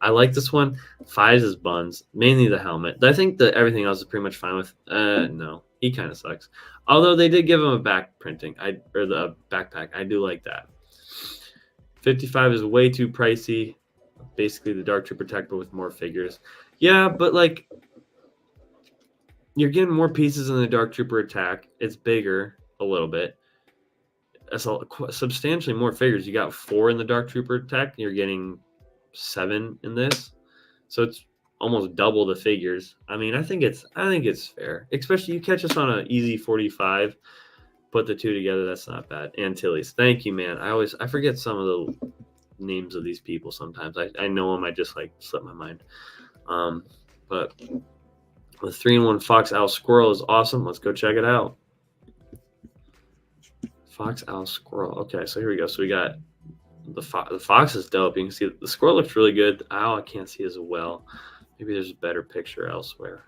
Speaker 2: I like this one. 5s is buns, mainly the helmet. I think that everything else is pretty much fine with. No, he kind of sucks. Although they did give him a back printing, or the backpack. I do like that. 55 is way too pricey. Basically the Dark Trooper tech, but with more figures. Yeah, but like you're getting more pieces in the Dark Trooper attack. It's bigger a little bit. That's substantially more figures. You got 4 in the Dark Trooper attack. You're getting 7 in this, so it's almost double the figures. I mean, I think it's fair. Especially you catch us on an easy 45. Put the 2 together. That's not bad. Antilles, thank you, man. I forget some of the names of these people sometimes. I know them. I just like slip my mind. But the 3-in-1 Fox Owl Squirrel is awesome. Let's go check it out. Fox Owl Squirrel. Okay, so here we go. So we got the fox is dope. You can see the squirrel looks really good. The owl I can't see as well. Maybe there's a better picture elsewhere.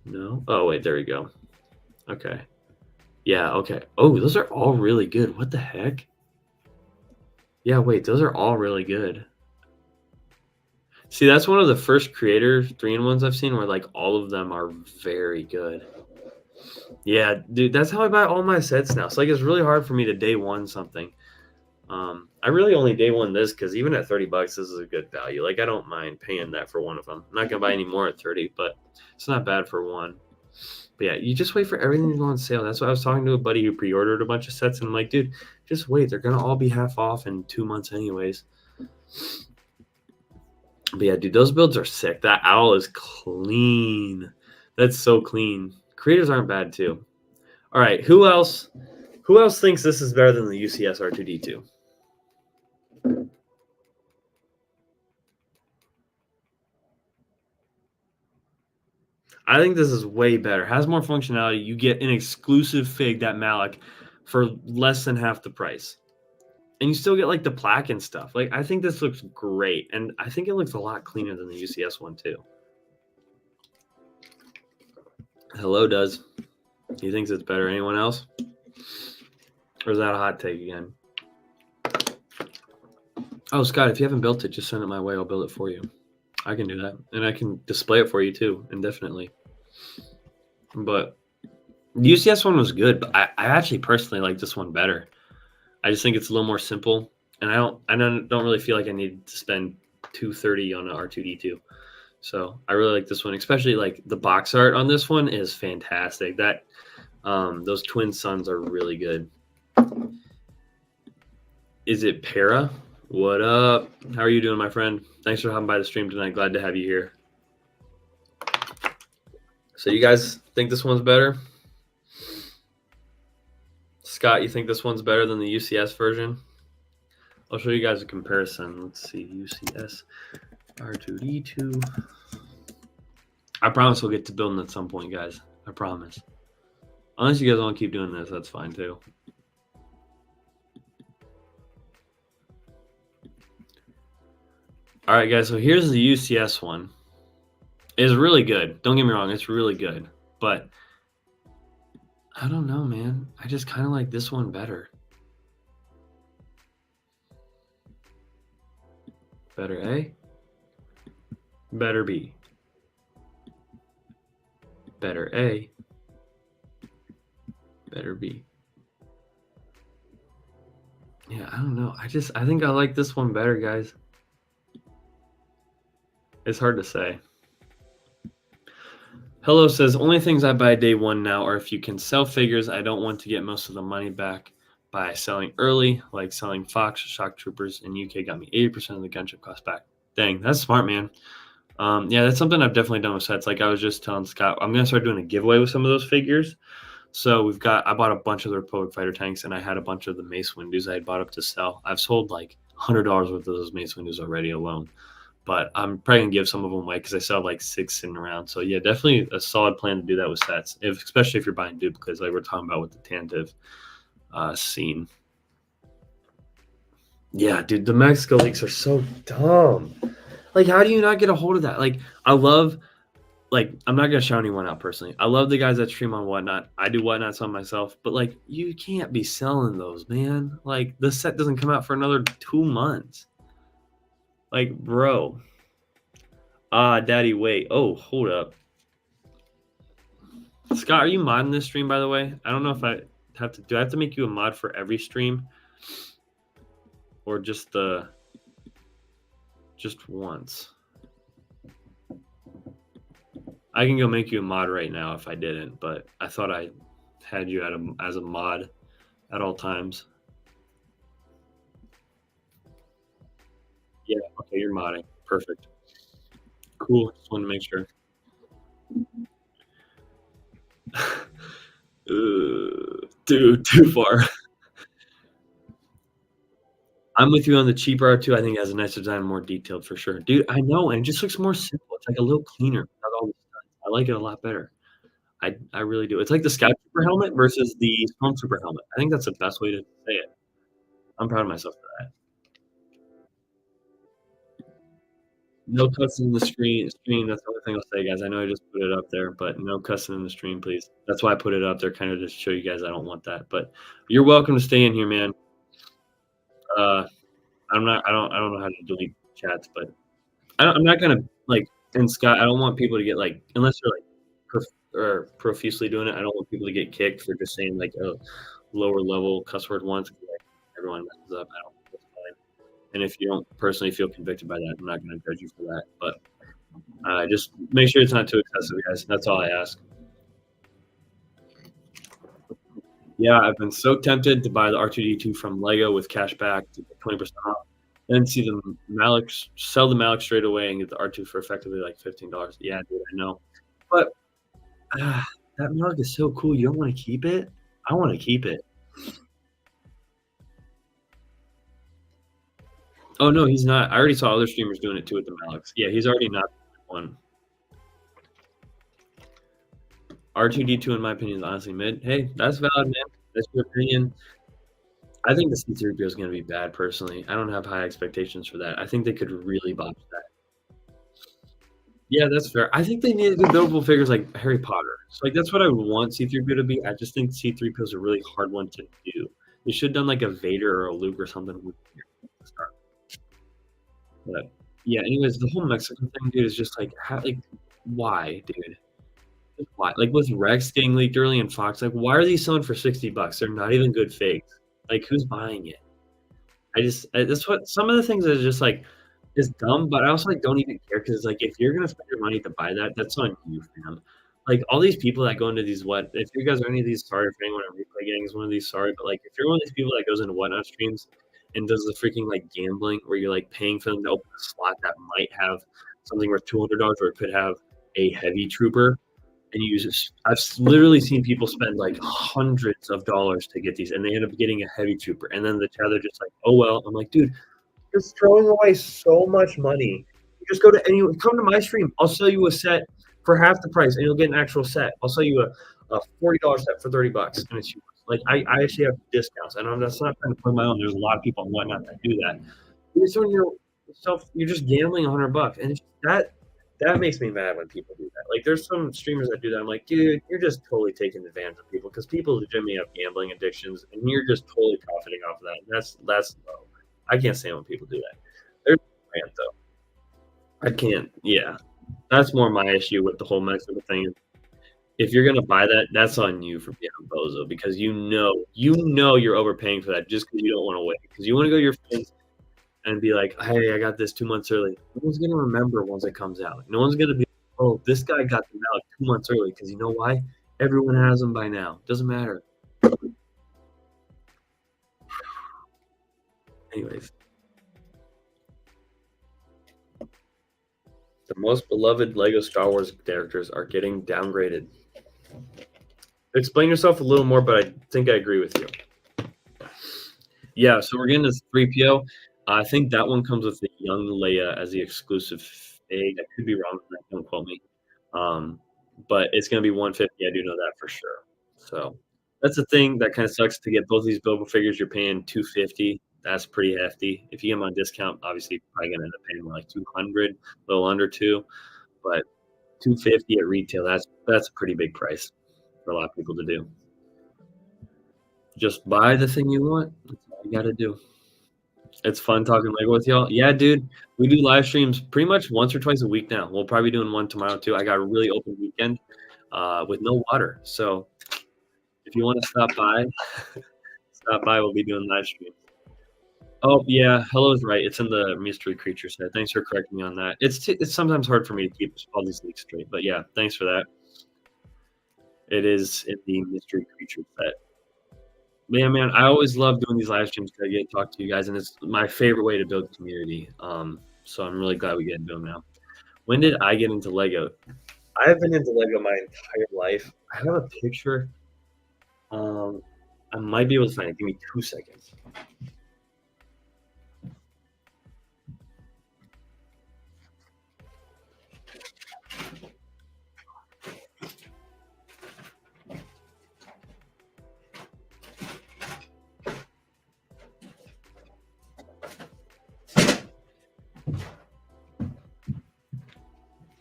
Speaker 2: No. Oh wait, there we go. Okay. Yeah. Okay. Oh, those are all really good. What the heck? Yeah. Wait, those are all really good. See, that's one of the first creator 3-in-1s I've seen where like all of them are very good. Yeah, dude, that's how I buy all my sets now. So like it's really hard for me to day one something. I really only day one this because even at $30, this is a good value. Like I don't mind paying that for one of them. I'm not gonna buy any more at 30, but it's not bad for one. But yeah, you just wait for everything to go on sale. That's why I was talking to a buddy who pre-ordered a bunch of sets, and I'm like, dude, just wait. They're gonna all be half off in 2 months anyways. But yeah, dude, those builds are sick. That owl is clean. That's so clean. Creators aren't bad too. All right, who else thinks this is better than the UCS R2D2? I think this is way better. Has more functionality. You get an exclusive fig, that Malik, for less than half the price. And you still get like the plaque and stuff. Like, I think this looks great. And I think it looks a lot cleaner than the UCS one too. Hello does. He thinks it's better. Anyone else? Or is that a hot take again? Oh, Scott, if you haven't built it, just send it my way. I'll build it for you. I can do that. And I can display it for you too, indefinitely. But the UCS one was good, but I actually personally like this one better. I just think it's a little more simple, and I don't really feel like I need to spend $230 on an R2D2. So I really like this one, especially like the box art on this one is fantastic. That those twin suns are really good. Is it Para? What up? How are you doing, my friend? Thanks for hopping by the stream tonight. Glad to have you here. So you guys think this one's better? Scott, you think this one's better than the UCS version? I'll show you guys a comparison. Let's see, UCS R2D2. I promise we'll get to building at some point, guys. I promise. Unless you guys want to keep doing this, that's fine too. All right, guys, so here's the UCS one. It's really good. Don't get me wrong, it's really good. But I don't know, man. I just kind of like this one better. Better A. Better B. Better A. Better B. Yeah, I don't know. I think I like this one better, guys. It's hard to say. Hello says, only things I buy day one now are if you can sell figures. I don't want to get most of the money back by selling early, like selling Fox, Shock Troopers in UK got me 80% of the gunship cost back. Dang, that's smart, man. Yeah, that's something I've definitely done with sets. Like I was just telling Scott, I'm going to start doing a giveaway with some of those figures. So I bought a bunch of the Republic fighter tanks, and I had a bunch of the Mace Windows I had bought up to sell. I've sold like $100 worth of those Mace Windows already alone. But I'm probably going to give some of them away because I still have like 6 sitting around. So yeah, definitely a solid plan to do that with sets, especially if you're buying duplicates like we're talking about with the Tantive scene. Yeah, dude, the Mexico leaks are so dumb. Like, how do you not get a hold of that? Like, I'm not going to shout anyone out personally. I love the guys that stream on Whatnot. I do Whatnots on myself. But, like, you can't be selling those, man. Like, the set doesn't come out for another 2 months. Like, bro. Daddy, wait. Oh, hold up. Scott, are you modding this stream, by the way? I don't know if I have to. Do I have to make you a mod for every stream? Or just once? I can go make you a mod right now if I didn't, but I thought I had you as a mod at all times. Yeah, okay, you're modding. Perfect. Cool. Just want to make sure. Dude, too far. I'm with you on the cheaper R2. I think it has a nicer design, more detailed for sure. Dude, I know, and it just looks more simple. It's like a little cleaner without all the stuff. I like it a lot better. I really do. It's like the Scout Trooper helmet versus the Stormtrooper helmet. I think that's the best way to say it. I'm proud of myself for that. No cussing in the stream. That's the only thing I'll say, guys. I know I just put it up there, but no cussing in the stream, please. That's why I put it up there, kind of to show you guys I don't want that. But you're welcome to stay in here, man. I don't know how to delete chats, but I'm not gonna like. And Scott, I don't want people to get like, unless they're like profusely doing it. I don't want people to get kicked for just saying like a lower level cuss word once. Like everyone messes up. I don't. That's fine. And if you don't personally feel convicted by that, I'm not going to judge you for that. But just make sure it's not too excessive, guys. That's all I ask. Yeah, I've been so tempted to buy the R2D2 from Lego with cash back to get 20% off. Then see the Malik sell the Malik straight away and get the R2 for effectively like $15. Yeah, dude, I know. But ah, that Malik is so cool. You don't want to keep it? I want to keep it. Oh no, he's not. I already saw other streamers doing it too with the Maliks. Yeah, he's already not one. R2D2, in my opinion, is honestly mid. Hey, that's valid, man. That's your opinion. I think the C3PO is going to be bad, personally. I don't have high expectations for that. I think they could really botch that. Yeah, that's fair. I think they need to do buildable figures like Harry Potter. So, like, that's what I would want C3PO to be. I just think C3PO is a really hard one to do. They should have done like a Vader or a Luke or something. But yeah, anyways, the whole Mexican thing, dude, is just like, why, dude? Why? Like with Rex getting leaked early and Fox, like, why are these selling for $60? They're not even good fakes. Like, who's buying it? That's what some of the things is just like is dumb, but I also like don't even care because like if you're gonna spend your money to buy that, that's on you, fam. Like all these people that go into these if you guys are any of these, sorry if anyone on replay gang is one of these, sorry, but like if you're one of these people that goes into whatnot streams and does the freaking like gambling where you're like paying for them to open a slot that might have something worth $200 or it could have a heavy trooper and you just I've literally seen people spend like hundreds of dollars to get these and they end up getting a heavy trooper and then the chat they're just like, oh well. I'm like, dude, you're throwing away so much money. You just go to anyone, come to my stream, I'll sell you a set for half the price and you'll get an actual set. I'll sell you a $40 set for $30 and it's yours. Like I actually have discounts and that's not trying to put my own. There's a lot of people and whatnot that do that. You're throwing yourself, you're just gambling $100 and it's that makes me mad when people do that. Like, there's some streamers that do that. I'm like, dude, you're just totally taking advantage of people because people legitimately have gambling addictions, and you're just totally profiting off of that. That's low. I can't stand when people do that. There's a rant though. I can't. Yeah, that's more my issue with the whole Mexico thing. If you're gonna buy that, that's on you for being a bozo because you know you're overpaying for that just because you don't want to wait because you want to go to your friends and be like, hey, I got this 2 months early. No one's going to remember once it comes out. No one's going to be, oh, this guy got them out 2 months early because you know why? Everyone has them by now. Doesn't matter. Anyways. The most beloved Lego Star Wars characters are getting downgraded. Explain yourself a little more, but I think I agree with you. Yeah, so we're getting this 3PO. I think that one comes with the young Leia as the exclusive fig. I could be wrong on that. Don't quote me. But it's going to be 150. I do know that for sure. So that's the thing that kind of sucks to get both these buildable figures. You're paying $250. That's pretty hefty. If you get them on discount, obviously you're probably going to end up paying more like $200, a little under $200. But $250 at retail, that's a pretty big price for a lot of people to do. Just buy the thing you want. That's all you got to do. It's fun talking Lego with y'all. Yeah, dude, we do live streams pretty much once or twice a week now. We'll probably be doing one tomorrow too. I got a really open weekend with no water. So if you want to stop by, We'll be doing live streams. Oh, yeah, Hello's right. It's in the mystery creature set. Thanks for correcting me on that. It's sometimes hard for me to keep all these leaks straight. But yeah, thanks for that. It is in the mystery creature set. Yeah, man, I always love doing these live streams because I get to talk to you guys, and it's my favorite way to build community. So I'm really glad we get to do them now. When did I get into Lego? I've been into Lego my entire life. I have a picture. I might be able to find it. Give me 2 seconds.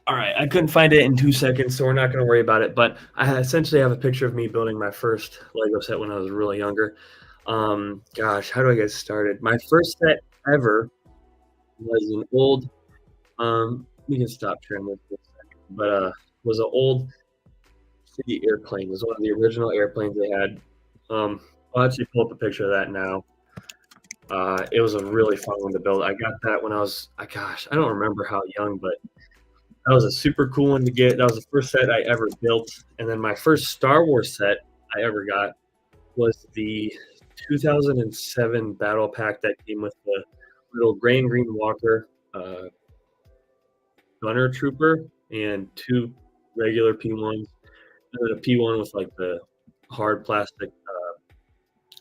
Speaker 2: All right, I couldn't find it in 2 seconds, so we're not going to worry about it. But I essentially have a picture of me building my first Lego set when I was really younger. Gosh, how do I get started? My first set ever was an old. We can stop sharing this for a second, but was an old city airplane. It was one of the original airplanes they had. I'll actually pull up a picture of that now. It was a really fun one to build. I got that when I was, gosh, I don't remember how young, but that was a super cool one to get. That was the first set I ever built. And then my first Star Wars set I ever got was the 2007 battle pack that came with the little gray and green walker, gunner trooper, and 2 regular P1s, and then a P1 with like the hard plastic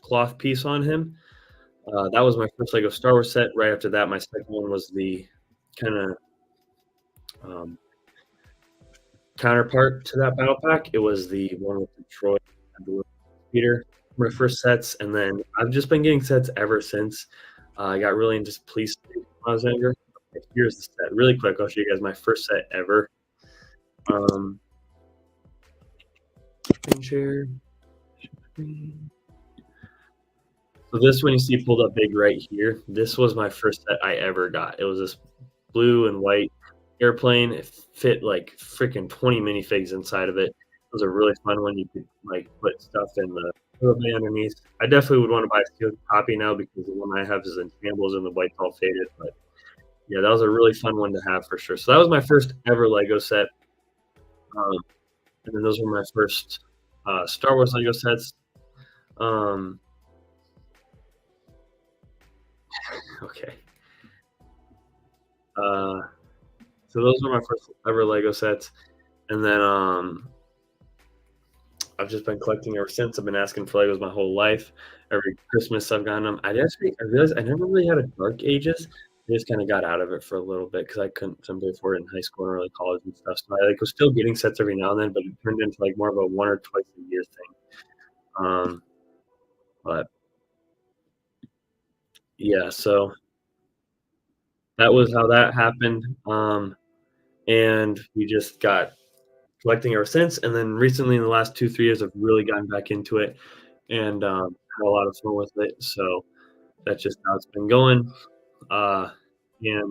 Speaker 2: cloth piece on him. That was my first Lego Star Wars set. Right after that, my second one was the kind of counterpart to that battle pack. It was the one with Detroit and the Peter. My first sets, and then I've just been getting sets ever since. I got really into police when I was younger. Okay, here's the set, really quick. I'll show you guys my first set ever. Screen share. So this one you see pulled up big right here. This was my first set I ever got. It was this blue and white airplane. It fit like freaking 20 minifigs inside of it. It was a really fun one. You could like put stuff in the bay underneath. I definitely would want to buy a steel copy now because the one I have is in shambles and the white's all faded. But yeah, that was a really fun one to have for sure. So that was my first ever Lego set. And then those were my first Star Wars Lego sets. Okay. So those were my first ever Lego sets. And then I've just been collecting ever since. I've been asking for Legos my whole life. Every Christmas I've gotten them. I realized I never really had a Dark Ages. I just kind of got out of it for a little bit because I couldn't simply afford it in high school and early college and stuff. So I was still getting sets every now and then, but it turned into like more of a 1 or twice a year thing. But yeah, so that was how that happened. And we just got collecting ever since. And then recently in the last 2-3 years, I've really gotten back into it and had a lot of fun with it. So that's just how it's been going. Yeah,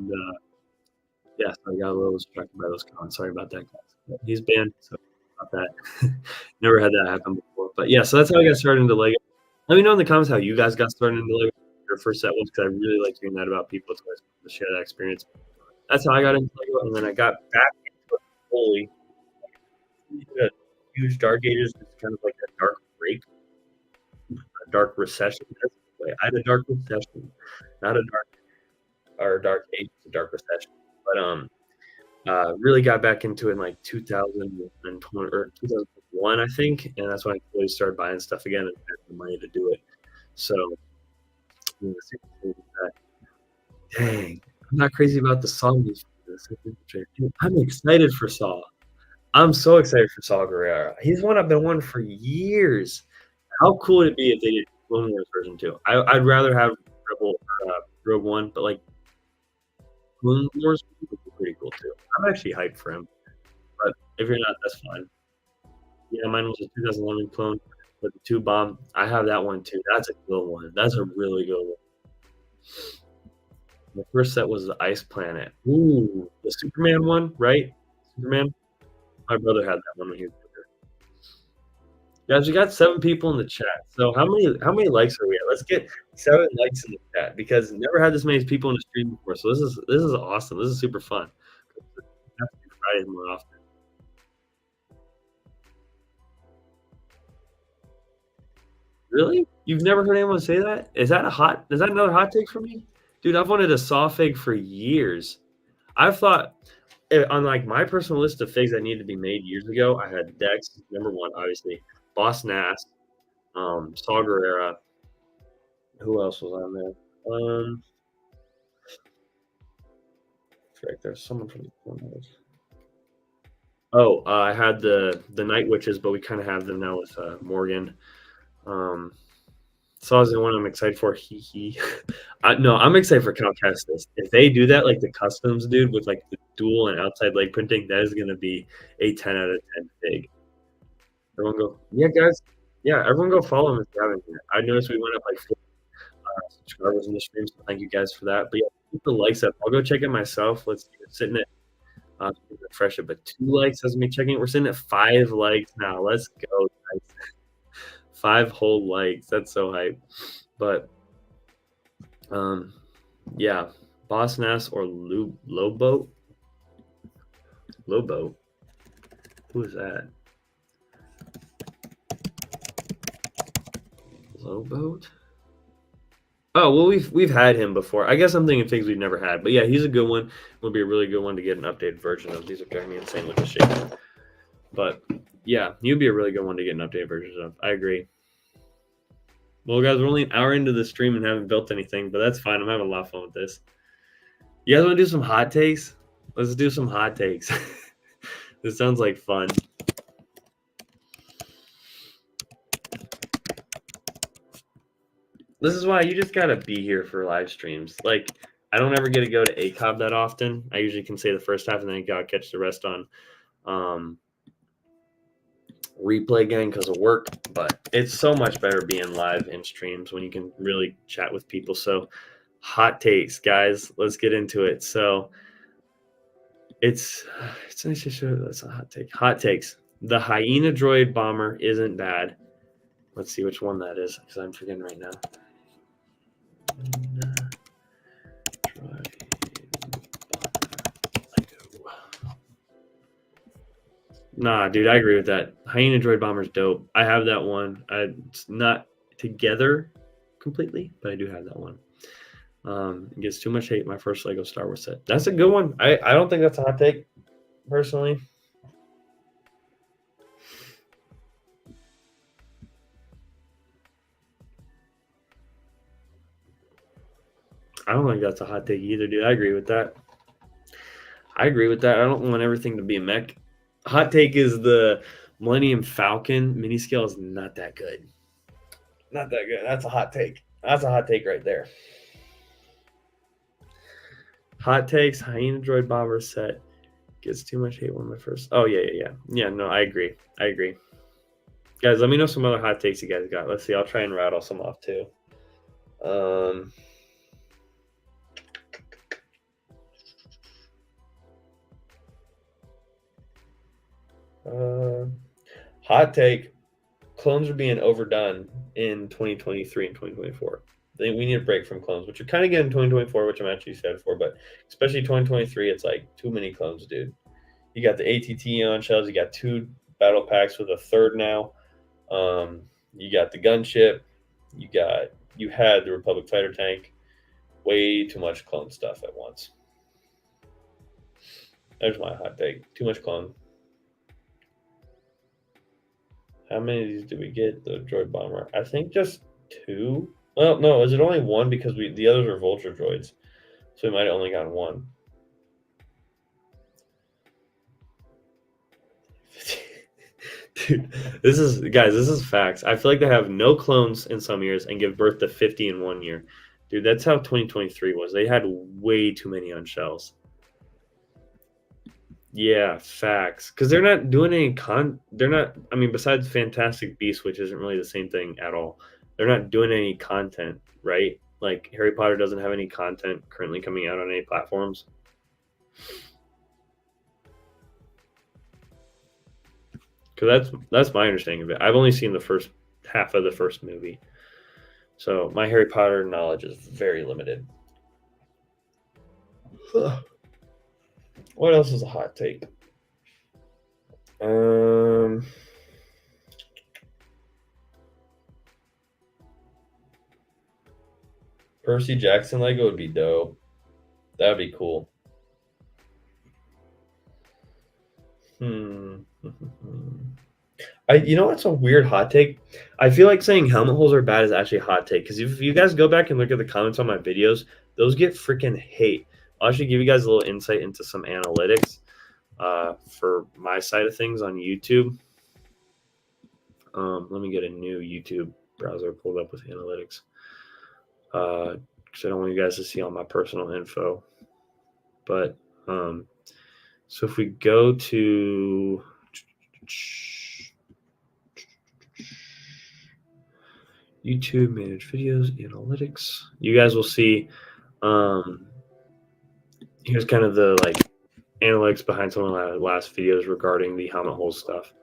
Speaker 2: so I got a little distracted by those comments. Sorry about that, guys. But he's banned, so about that. Never had that happen before. But yeah, so that's how I got started into Lego. Let me know in the comments how you guys got started into Lego. Your first set was, because I really like hearing that about people. It's always fun to share that experience. That's how I got into Lego, and then I got back into it fully. A huge Dark Ages, it's kind of like a dark break, a dark recession. I had a dark recession, not a dark age, a dark recession. But really got back into it in like 2020 or 2001, I think, and that's when I really started buying stuff again and had the money to do it. So, dang, I'm not crazy about the Saw movies. I'm excited for Saw. I'm so excited for Saw Gerrera. He's one I've been wanting for years. How cool would it be if they did Clone Wars version 2? I'd rather have Rogue One, but like Clone Wars would be pretty cool too. I'm actually hyped for him, but if you're not, that's fine. Yeah, mine was a 2011 clone with the 2 bomb. I have that one too. That's a good one. That's a really good one. The first set was the Ice Planet. Ooh, the Superman one, right? Superman. My brother had that one when he was younger. Guys, we got 7 people in the chat. So how many likes are we at? Let's get 7 likes in the chat because never had this many people in the stream before. So this is awesome. This is super fun. I have to do Fridays more often. Really? You've never heard anyone say that? Is that another hot take for me? Dude, I've wanted a Saw fig for years. I've thought on like my personal list of figs that needed to be made years ago, I had Dex, number 1, obviously, Boss Nass, Saw Gerrera. Who else was on there? There's someone from the corners. Oh, I had the Night Witches, but we kind of have them now with Morgan. Saw's the one I'm excited for. No, I'm excited for Cal Kestis. If they do that, like the customs, dude, with like the dual and outside leg printing, that is gonna be a 10 out of 10 fig. Everyone go, yeah, guys. Yeah, everyone go follow him if you haven't yet. I noticed we went up like 4 subscribers in the stream, so thank you guys for that. But yeah, keep the likes up. I'll go check it myself. Let's see. We're sitting at refresh it, but 2 likes has me checking it. We're sitting at 5 likes now. Let's go, guys. 5 whole likes. That's so hype. But yeah, Boss Nass or Lobo. Who is that? Slow boat. Oh well, we've had him before. I guess I'm thinking things we've never had, but yeah, he's a good one. Will be a really good one to get an updated version of. These are driving me insane with the shape. But yeah, he'd be a really good one to get an updated version of. I agree. Well, guys, we're only an hour into the stream and haven't built anything, but that's fine. I'm having a lot of fun with this. You guys want to do some hot takes? Let's do some hot takes. This sounds like fun. This is why you just gotta be here for live streams. Like, I don't ever get to go to ACOB that often. I usually can say the first half and then I gotta catch the rest on replay again because of work. But it's so much better being live in streams when you can really chat with people. So, hot takes, guys. Let's get into it. So, it's nice to show. That's a hot take. Hot takes. The Hyena droid bomber isn't bad. Let's see which one that is because I'm forgetting right now. Nah, dude, I agree with that. Hyena droid bomber's dope. I have that one. It's not together completely, but I do have that one. It gets too much hate. My first Lego Star Wars set. That's a good one. I don't think that's a hot take, personally. I don't think that's a hot take either, dude. I agree with that. I don't want everything to be a mech. Hot take is the Millennium Falcon mini scale is not that good. Not that good. That's a hot take. That's a hot take right there. Hot takes, Hyena droid bomber set gets too much hate when my first. Oh yeah. No, I agree. Guys, let me know some other hot takes you guys got. Let's see. I'll try and rattle some off too. Hot take: clones are being overdone in 2023 and 2024. We need a break from clones, which are kind of getting in 2024, which I'm actually excited for. But especially 2023, it's like too many clones, dude. You got the ATT on shells. You got 2 battle packs with a 3rd now. You got the gunship. You had the Republic fighter tank. Way too much clone stuff at once. There's my hot take. Too much clone. How many of these do we get? The droid bomber. I think just 2. Well, no, is it only 1 because the others are vulture droids, so we might have only gotten 1. Dude, this is facts. I feel like they have no clones in some years and give birth to 50 in 1 year. Dude, that's how 2023 was. They had way too many on shells. Yeah, facts. Because they're not doing any besides Fantastic Beasts, which isn't really the same thing at all. They're not doing any content, right? Like Harry Potter doesn't have any content currently coming out on any platforms. Because that's my understanding of it. I've only seen the first half of the first movie, so my Harry Potter knowledge is very limited. What else is a hot take? Percy Jackson Lego would be dope. That'd be cool. You know what's a weird hot take? I feel like saying helmet holes are bad is actually a hot take because if you guys go back and look at the comments on my videos, those get freaking hate. I'll actually give you guys a little insight into some analytics for my side of things on YouTube. Let me get a new YouTube browser pulled up with analytics because I don't want you guys to see all my personal info. But so if we go to YouTube, manage videos, analytics, you guys will see here's kind of the analytics behind some of my last videos regarding the helmet hole stuff.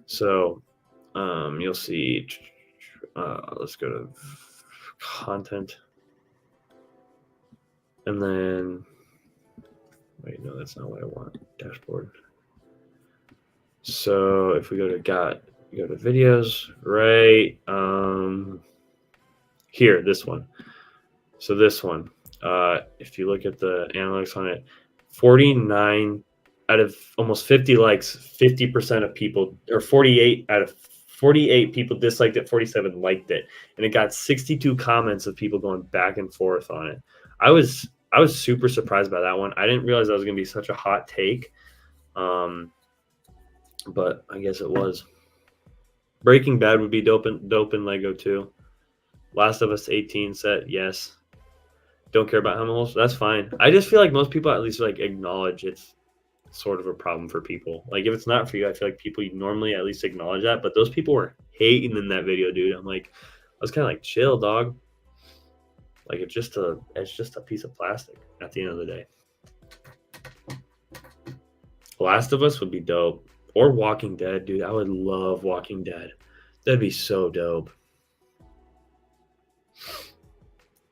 Speaker 2: So you'll see, let's go to content. And then, wait, no, that's not what I want. Dashboard. So if we go to videos, right? Here, this one. So this one, if you look at the analytics on it, 49 out of almost 50 likes, 50% of people, or 48 out of 48 people disliked it, 47 liked it, and it got 62 comments of people going back and forth on it. I was super surprised by that one. I didn't realize that was going to be such a hot take, but I guess it was. Breaking Bad would be dope in Lego too. Last of Us 18 set, yes. Don't care about animals. That's fine. I just feel like most people at least like acknowledge it's sort of a problem for people. Like if it's not for you, I feel like people normally at least acknowledge that. But those people were hating in that video, dude. I'm like, I was kind of like, chill, dog. Like it's just a piece of plastic at the end of the day. Last of Us would be dope. Or Walking Dead, dude. I would love Walking Dead. That'd be so dope.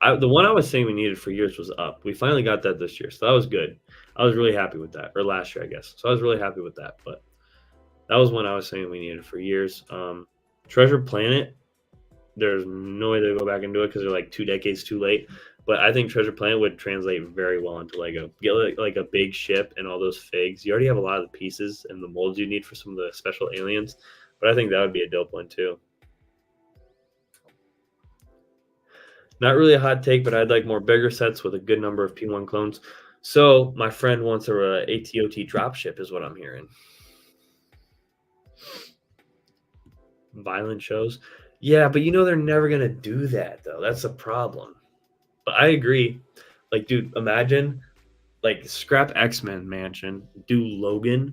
Speaker 2: The one I was saying we needed for years was Up. We finally got that this year, so that was good. I was really happy with that, or last year, I guess. So I was really happy with that. But that was one I was saying we needed for years. Treasure Planet, there's no way to go back and do it because they're like 2 decades too late. But I think Treasure Planet would translate very well into Lego. Get like a big ship and all those figs. You already have a lot of the pieces and the molds you need for some of the special aliens. But I think that would be a dope one too. Not really a hot take, but I'd like more bigger sets with a good number of P1 clones. So my friend wants a ATOT dropship is what I'm hearing. Violent shows. Yeah, but they're never going to do that, though. That's the problem. But I agree. Like, dude, imagine, like, scrap X-Men Mansion, do Logan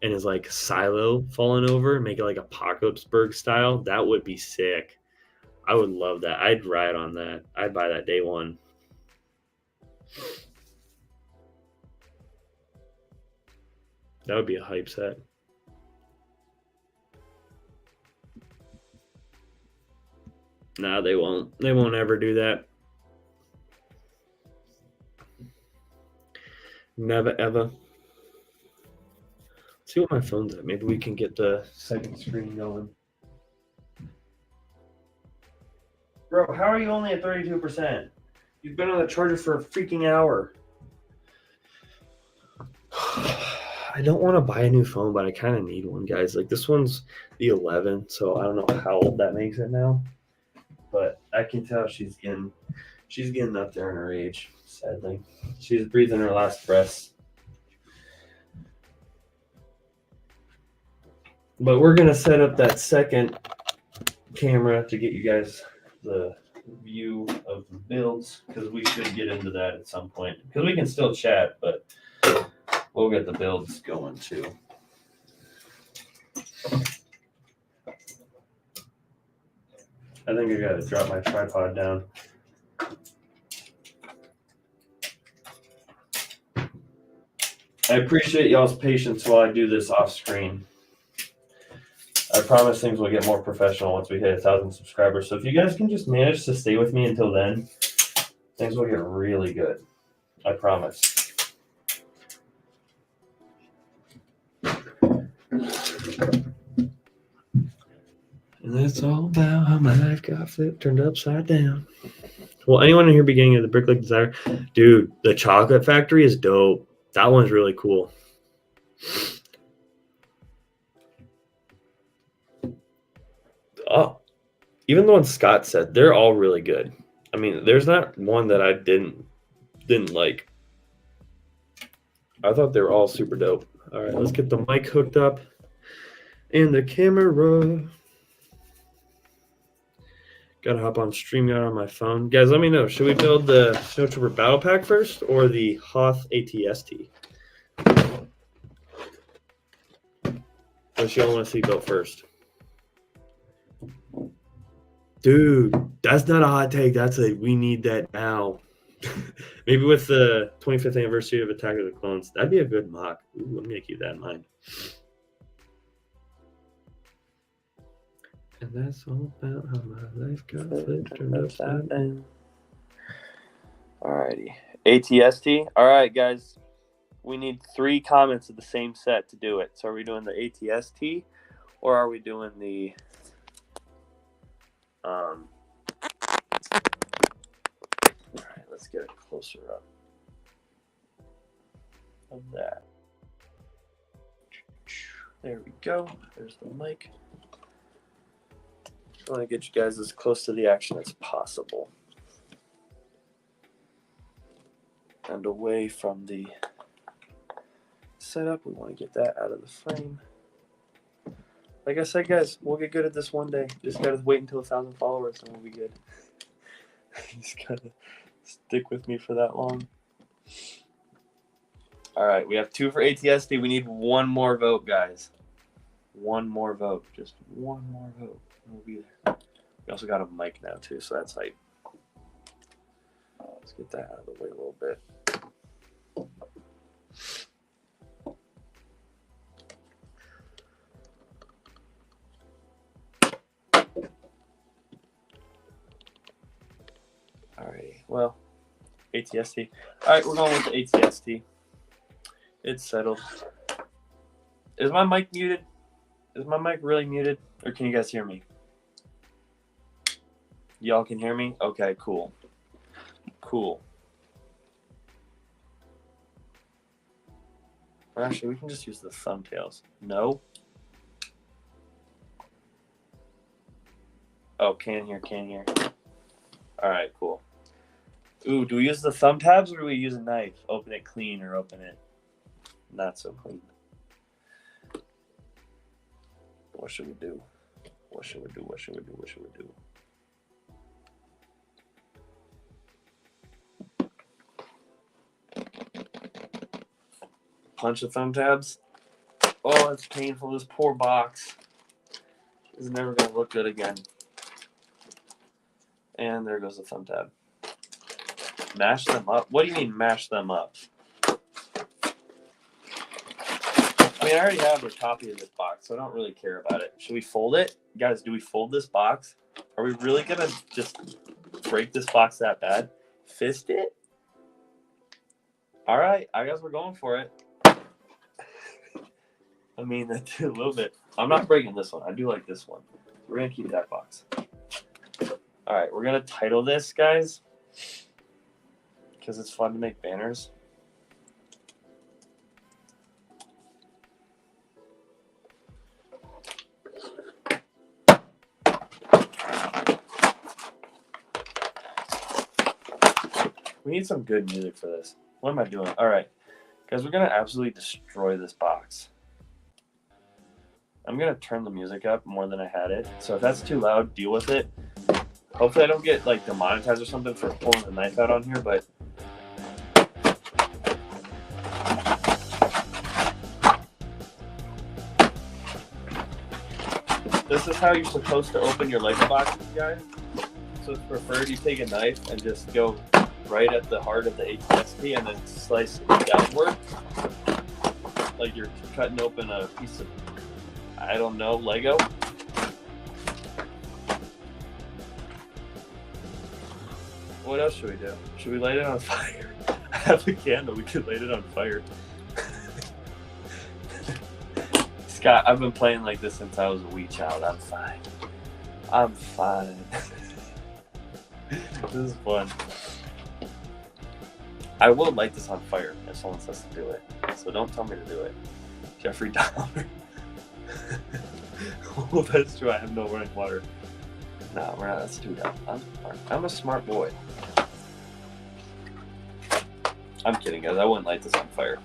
Speaker 2: and his, like, silo falling over, make it, like, Apocalypseburg style. That would be sick. I would love that. I'd ride on that. I'd buy that day one. That would be a hype set. Nah, they won't. They won't ever do that. Never, ever. Let's see what my phone's at. Maybe we can get the second screen going. Bro, how are you only at 32%? You've been on the charger for a freaking hour. I don't want to buy a new phone, but I kind of need one, guys. Like, this one's the 11, so I don't know how old that makes it now. But I can tell she's getting up there in her age, sadly. She's breathing her last breaths. But we're going to set up that second camera to get you guys the view of the builds, because we should get into that at some point. Because we can still chat, but we'll get the builds going too. I think I gotta drop my tripod down. I appreciate y'all's patience while I do this off screen. I promise things will get more professional once we hit 1,000 subscribers. So if you guys can just manage to stay with me until then, things will get really good. I promise. And that's all about how my life got flipped, turned upside down. Well, anyone in here beginning of the Brick Lake Desire? Dude, the Chocolate Factory is dope. That one's really cool. Oh, even the one Scott said, they're all really good. I mean, there's not one that I didn't like. I thought they were all super dope. All right, let's get the mic hooked up and the camera. Gotta hop on StreamYard on my phone. Guys, let me know. Should we build the Snowtrooper Battle Pack first or the Hoth ATST? What y'all want to see built first? Dude, that's not a hot take. That's we need that now. Maybe with the 25th anniversary of Attack of the Clones. That'd be a good mock. Ooh, I'm going to keep that in mind. And that's all about how my life got flipped, turned upside down.
Speaker 1: Alrighty. ATST. All right, guys. We need 3 comments of the same set to do it. So are we doing the ATST or are we doing the Let's get a closer up of that. There we go. There's the mic. I want to get you guys as close to the action as possible. And away from the setup. We want to get that out of the frame. Like I said, guys, we'll get good at this one day. Just gotta wait until 1,000 followers and we'll be good. Just gotta stick with me for that long. All right, we have 2 for ATSD. We need 1 more vote, guys. 1 more vote. Just 1 more vote. We'll be there. We also got a mic now, too, so that's hype. Let's get that out of the way a little bit. Alrighty, well, ATST. Alright, we're going with the ATST. It's settled. Is my mic muted? Is my mic really muted? Or can you guys hear me? Y'all can hear me? Okay, cool. Cool. Or actually, we can just use the thumbtails. No? Oh, can hear. Alright, cool. Ooh, do we use the thumb tabs or do we use a knife? Open it clean or open it not so clean? What should we do? What should we do? What should we do? What should we do? Punch the thumb tabs. Oh, it's painful. This poor box is never going to look good again. And there goes the thumb tab. Mash them up? What do you mean mash them up? I mean, I already have a copy of this box, so I don't really care about it. Should we fold it? Guys, do we fold this box? Are we really going to just break this box that bad? Fist it? All right, I guess we're going for it. I mean, that's a little bit. I'm not breaking this one. I do like this one. We're going to keep that box. All right, we're going to title this, guys, because it's fun to make banners. We need some good music for this. What am I doing? All right, guys, we're going to absolutely destroy this box. I'm going to turn the music up more than I had it. So if that's too loud, deal with it. Hopefully I don't get like demonetized or something for pulling the knife out on here, but this is how you're supposed to open your Lego boxes, guys. So it's preferred you take a knife and just go right at the heart of the HSP and then slice it downward. Like you're cutting open a piece of, I don't know, Lego. What else should we do? Should we light it on fire? I have a candle. We could light it on fire. Scott, I've been playing like this since I was a wee child. I'm fine. I'm fine. This is fun. I will light this on fire if someone says to do it. So don't tell me to do it. Jeffrey Dahmer. Well, that's true. I have no running water. No, we're not. That's too dumb. I'm a smart boy. I'm kidding, guys. I wouldn't light this on fire.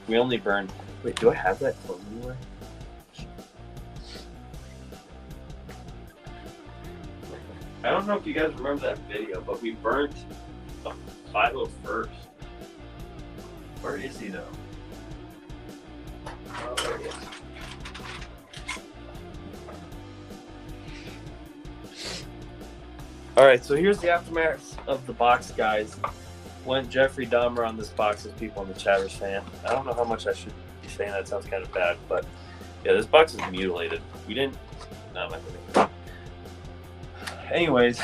Speaker 1: We only burn. Wait, do I have that clone anywhere? I don't know if you guys remember that video, but we burnt a 501st. Where is he, though? Oh, there he is. Alright, so here's the aftermath of the box, guys. Went Jeffrey Dahmer on this box, as people in the chat are saying. I don't know how much I should be saying that. Sounds kind of bad, but yeah, this box is mutilated. We didn't. No, I'm not gonna. Anyways,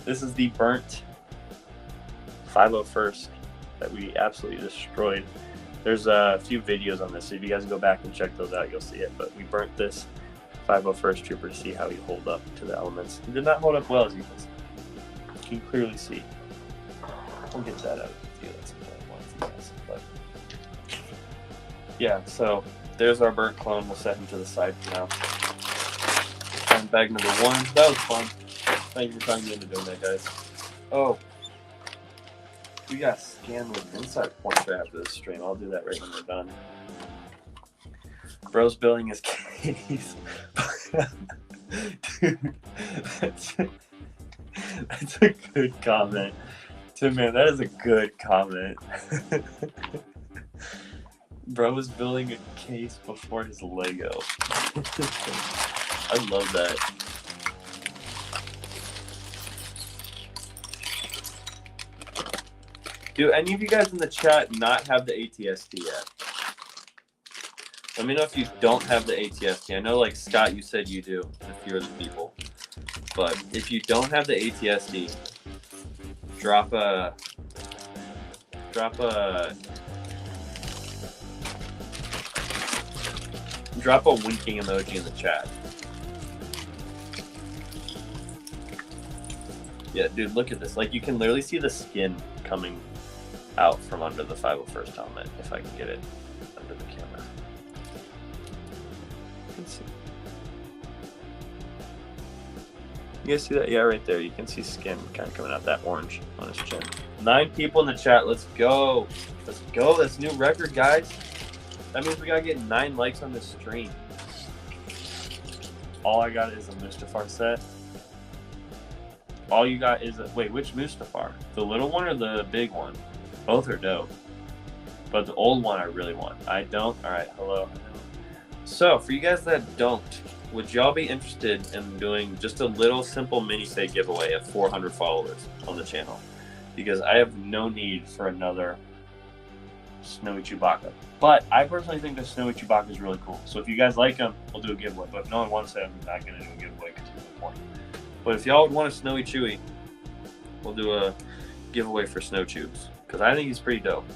Speaker 1: this is the burnt 501st that we absolutely destroyed. There's a few videos on this, so if you guys go back and check those out, you'll see it. But we burnt this 501st Trooper to see how he hold up to the elements. He did not hold up well, as you can clearly see. We'll get that out of the video. That's one of but yeah, so there's our burnt clone. We'll set him to the side for now. And bag number 1. That was fun. Thank you for talking me into doing that, guys. Oh, we got scanned with inside points right after this stream. I'll do that right when we're done. Bro's building his case. Dude, that's a good comment. Tim, man, that is a good comment. Bro was building a case before his Lego. I love that. Do any of you guys in the chat not have the ATST yet? Let me know if you don't have the ATST. I know, like, Scott, you said you do, and a few other people. But if you don't have the ATST, drop a winking emoji in the chat. Yeah, dude, look at this. Like, you can literally see the skin coming out from under the 501st helmet, if I can get it under the camera. You can see. You guys see that? Yeah, right there. You can see skin kind of coming out, that orange on his chin. 9 people in the chat. Let's go. Let's go. That's a new record, guys. That means we gotta get 9 likes on this stream. All I got is a Mustafar set. All you got is a... Wait, which Mustafar? The little one or the big one? Both are dope. But the old one I really want. I don't? Alright, hello. So, for you guys that don't, would y'all be interested in doing just a little simple minifig giveaway of 400 followers on the channel? Because I have no need for another Snowy Chewbacca. But I personally think the Snowy Chewbacca is really cool. So if you guys like him, we'll do a giveaway. But if no one wants it, I'm not going to do a giveaway because there's no point. But if y'all would want a Snowy Chewy, we'll do a giveaway for Snow Chews. Because I think he's pretty dope.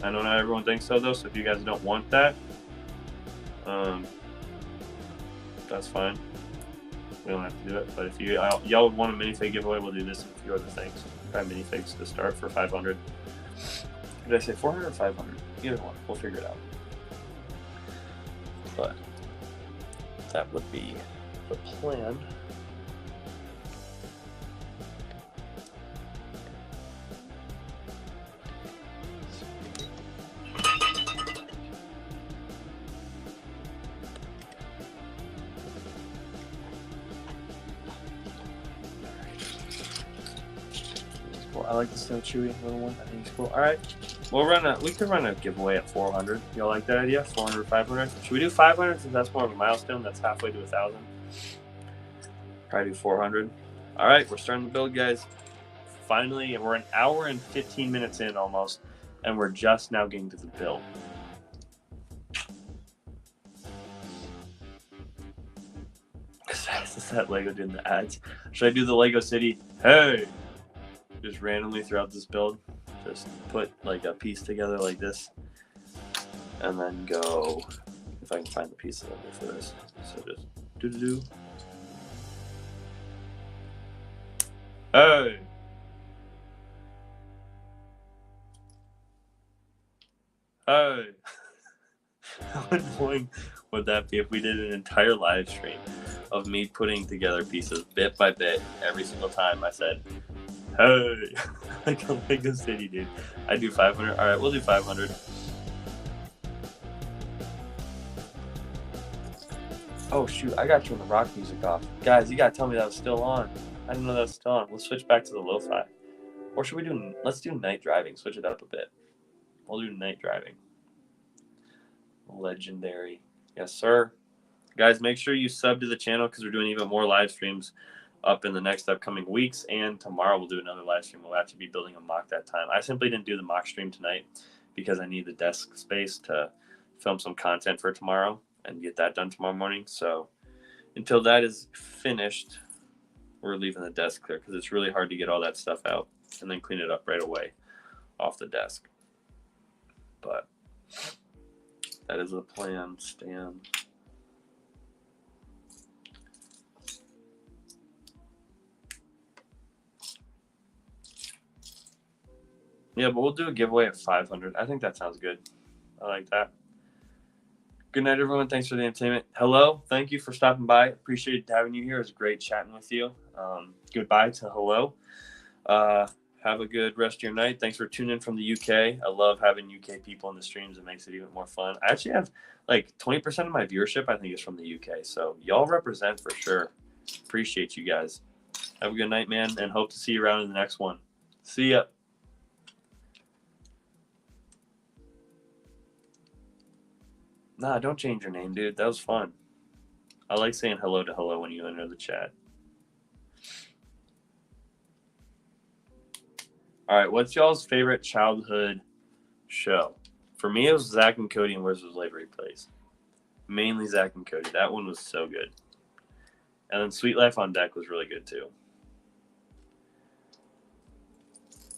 Speaker 1: I know not everyone thinks so, though. So if you guys don't want that, that's fine. We don't have to do it. But if y'all would want a minifig giveaway, we'll do this and a few other things. Try minifigs to start for 500. Did I say 400 or 500? Either one. We'll figure it out. But that would be the plan. I like the Snow Chewy little one. I think it's cool. All right, we could run a giveaway at 400. Y'all like that idea? 400, 500. Should we do 500 since that's more of a milestone? That's halfway to 1,000. Probably do 400. All right, we're starting the build, guys. Finally, and we're an hour and 15 minutes in almost, and we're just now getting to the build. Is that Lego doing the ads? Should I do the Lego City? Hey! Just randomly throughout this build, just put like a piece together like this, and then go, if I can find the piece that I need for this. So just do. Hey! Hey! How annoying would that be if we did an entire live stream of me putting together pieces bit by bit every single time I said, hey, like a Lego City, dude. I do 500. All right, we'll do 500. Oh shoot, I got you on the rock music off, guys. You gotta tell me that was still on. I didn't know that was still on. We'll switch back to the lo-fi, or should we do? Let's do night driving. Switch it up a bit. We'll do night driving. Legendary, yes sir. Guys, make sure you sub to the channel because we're doing even more live streams up in the next upcoming weeks, and tomorrow we'll do another live stream. We'll actually be building a mock that time. I simply didn't do the mock stream tonight because I need the desk space to film some content for tomorrow and get that done tomorrow morning. So until that is finished, we're leaving the desk clear because it's really hard to get all that stuff out and then clean it up right away off the desk. But that is the plan, Stan. Yeah, but we'll do a giveaway at 500. I think that sounds good. I like that. Good night, everyone. Thanks for the entertainment. Hello. Thank you for stopping by. Appreciate having you here. It was great chatting with you. Goodbye to hello. Have a good rest of your night. Thanks for tuning in from the UK. I love having UK people in the streams. It makes it even more fun. I actually have like 20% of my viewership, I think, is from the UK. So y'all represent for sure. Appreciate you guys. Have a good night, man, and hope to see you around in the next one. See ya. Nah, don't change your name, dude. That was fun. I like saying hello to hello when you enter the chat. All right, what's y'all's favorite childhood show? For me, it was Zach and Cody and Where's the Slavery Place. Mainly Zach and Cody. That one was so good. And then Sweet Life on Deck was really good too.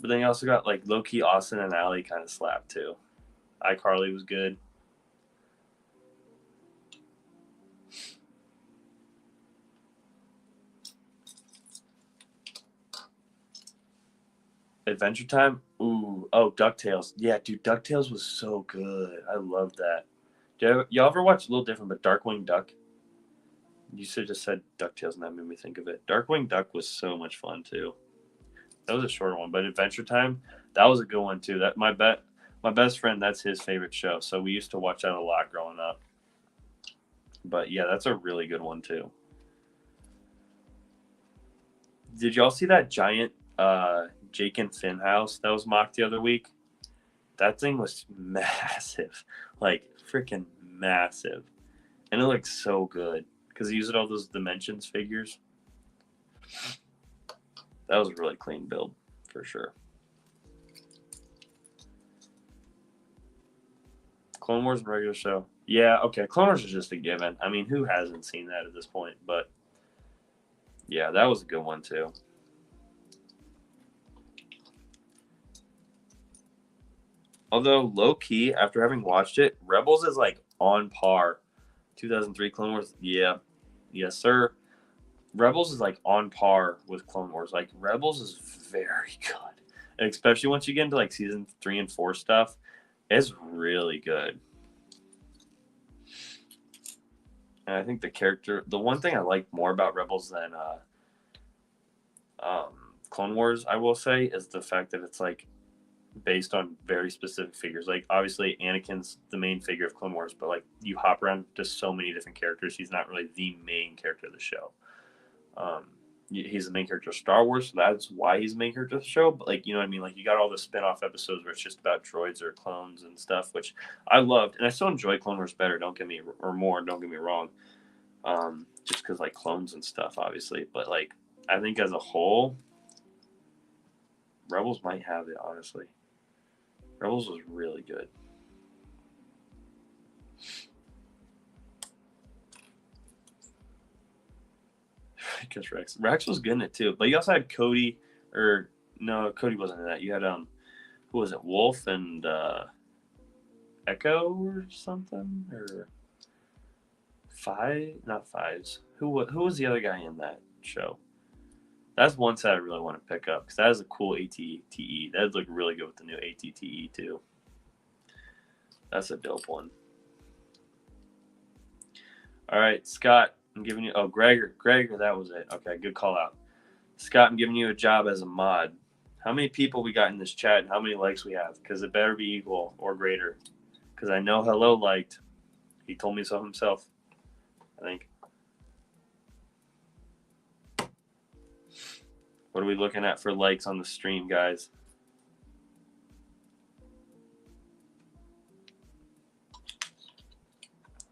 Speaker 1: But then you also got like low key Austin and Ally kind of slapped too. iCarly was good. Adventure Time? Ooh. Oh, DuckTales. Yeah, dude, DuckTales was so good. I love that. Y'all ever watch a little different, but Darkwing Duck? You should have just said DuckTales, and that made me think of it. Darkwing Duck was so much fun too. That was a shorter one, but Adventure Time, that was a good one too. That my best friend, that's his favorite show. So we used to watch that a lot growing up. But yeah, that's a really good one too. Did y'all see that giant Jake and Finn house that was mocked the other week? That thing was massive, like freaking massive, and it looked so good because he used all those Dimensions figures. That was a really clean build for sure. Clone Wars and regular show. Yeah, okay. Clone Wars is just a given. I mean, who hasn't seen that at this point? But yeah, that was a good one too. Although low key, after having watched it, Rebels is like on par. 2003 Clone Wars, yeah, yes sir. Rebels is like on par with Clone Wars. Like Rebels is very good, and especially once you get into like season 3 and 4 stuff, it's really good. And I think the one thing I like more about Rebels than Clone Wars, I will say, is the fact that it's like based on very specific figures. Like obviously Anakin's the main figure of Clone Wars, but like you hop around to so many different characters. He's not really the main character of the show. He's the main character of Star Wars, so that's why he's the main character of the show. But like, you know what I mean? Like you got all the spin-off episodes where it's just about droids or clones and stuff, which I loved, and I still enjoy Clone Wars better. Don't get me wrong. Just because like clones and stuff, obviously. But like, I think as a whole, Rebels might have it. Honestly, Rebels was really good. Because Rex was good in it too. But you also had Cody, or no, Cody wasn't in that. You had who was it? Wolf and Echo or something, or not Fives. Who was the other guy in that show? That's one set I really want to pick up because that is a cool ATTE. That'd look really good with the new ATTE too. That's a dope one. All right, Scott, I'm giving you. Oh, Gregor, that was it. Okay, good call out. Scott, I'm giving you a job as a mod. How many people we got in this chat and how many likes we have? Because it better be equal or greater. Because I know Hello liked. He told me so himself, I think. What are we looking at for likes on the stream, guys?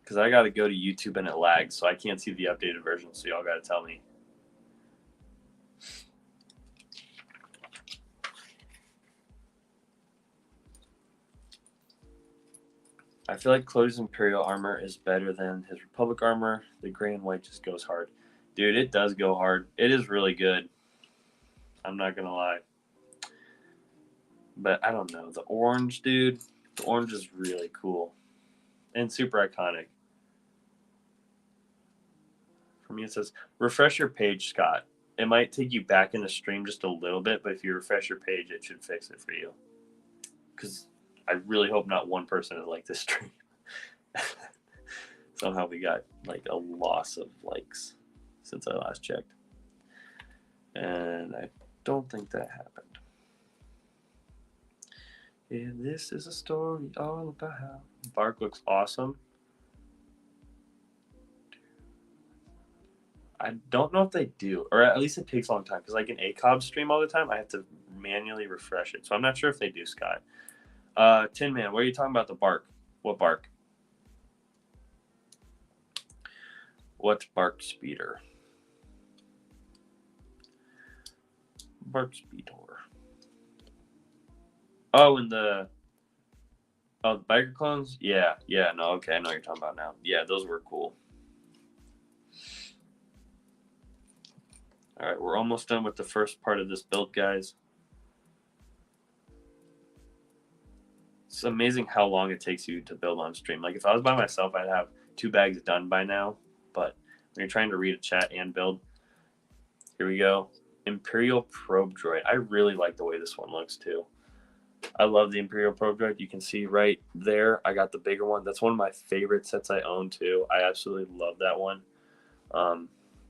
Speaker 1: Because I got to go to YouTube and it lags, so I can't see the updated version, so y'all got to tell me. I feel like Chloe's Imperial armor is better than his Republic armor. The gray and white just goes hard. Dude, it does go hard. It is really good. I'm not going to lie. But I don't know. The orange, dude. The orange is really cool. And super iconic. For me, it says, refresh your page, Scott. It might take you back in the stream just a little bit, but if you refresh your page, it should fix it for you. because I really hope not one person has liked this stream. Somehow we got like a loss of likes since I last checked. And I don't think that happened. And this is a story all about how Bark looks awesome. I don't know if they do, or at least it takes a long time because like an ACOB stream all the time, I have to manually refresh it. So I'm not sure if they do, Scott. Tin Man, what are you talking about? The bark? What bark? What bark speeder? Bark speeder. Oh, and the biker clones? Yeah, no, okay, I know what you're talking about now. Yeah, those were cool. All right, we're almost done with the first part of this build, guys. It's amazing how long it takes you to build on stream. Like if I was by myself, I'd have 2 bags done by now. But when you're trying to read a chat and build, here we go. Imperial Probe Droid. I really like the way this one looks too. I love the Imperial Probe Droid. You can see right there, I got the bigger one. That's one of my favorite sets I own too. I absolutely love that one.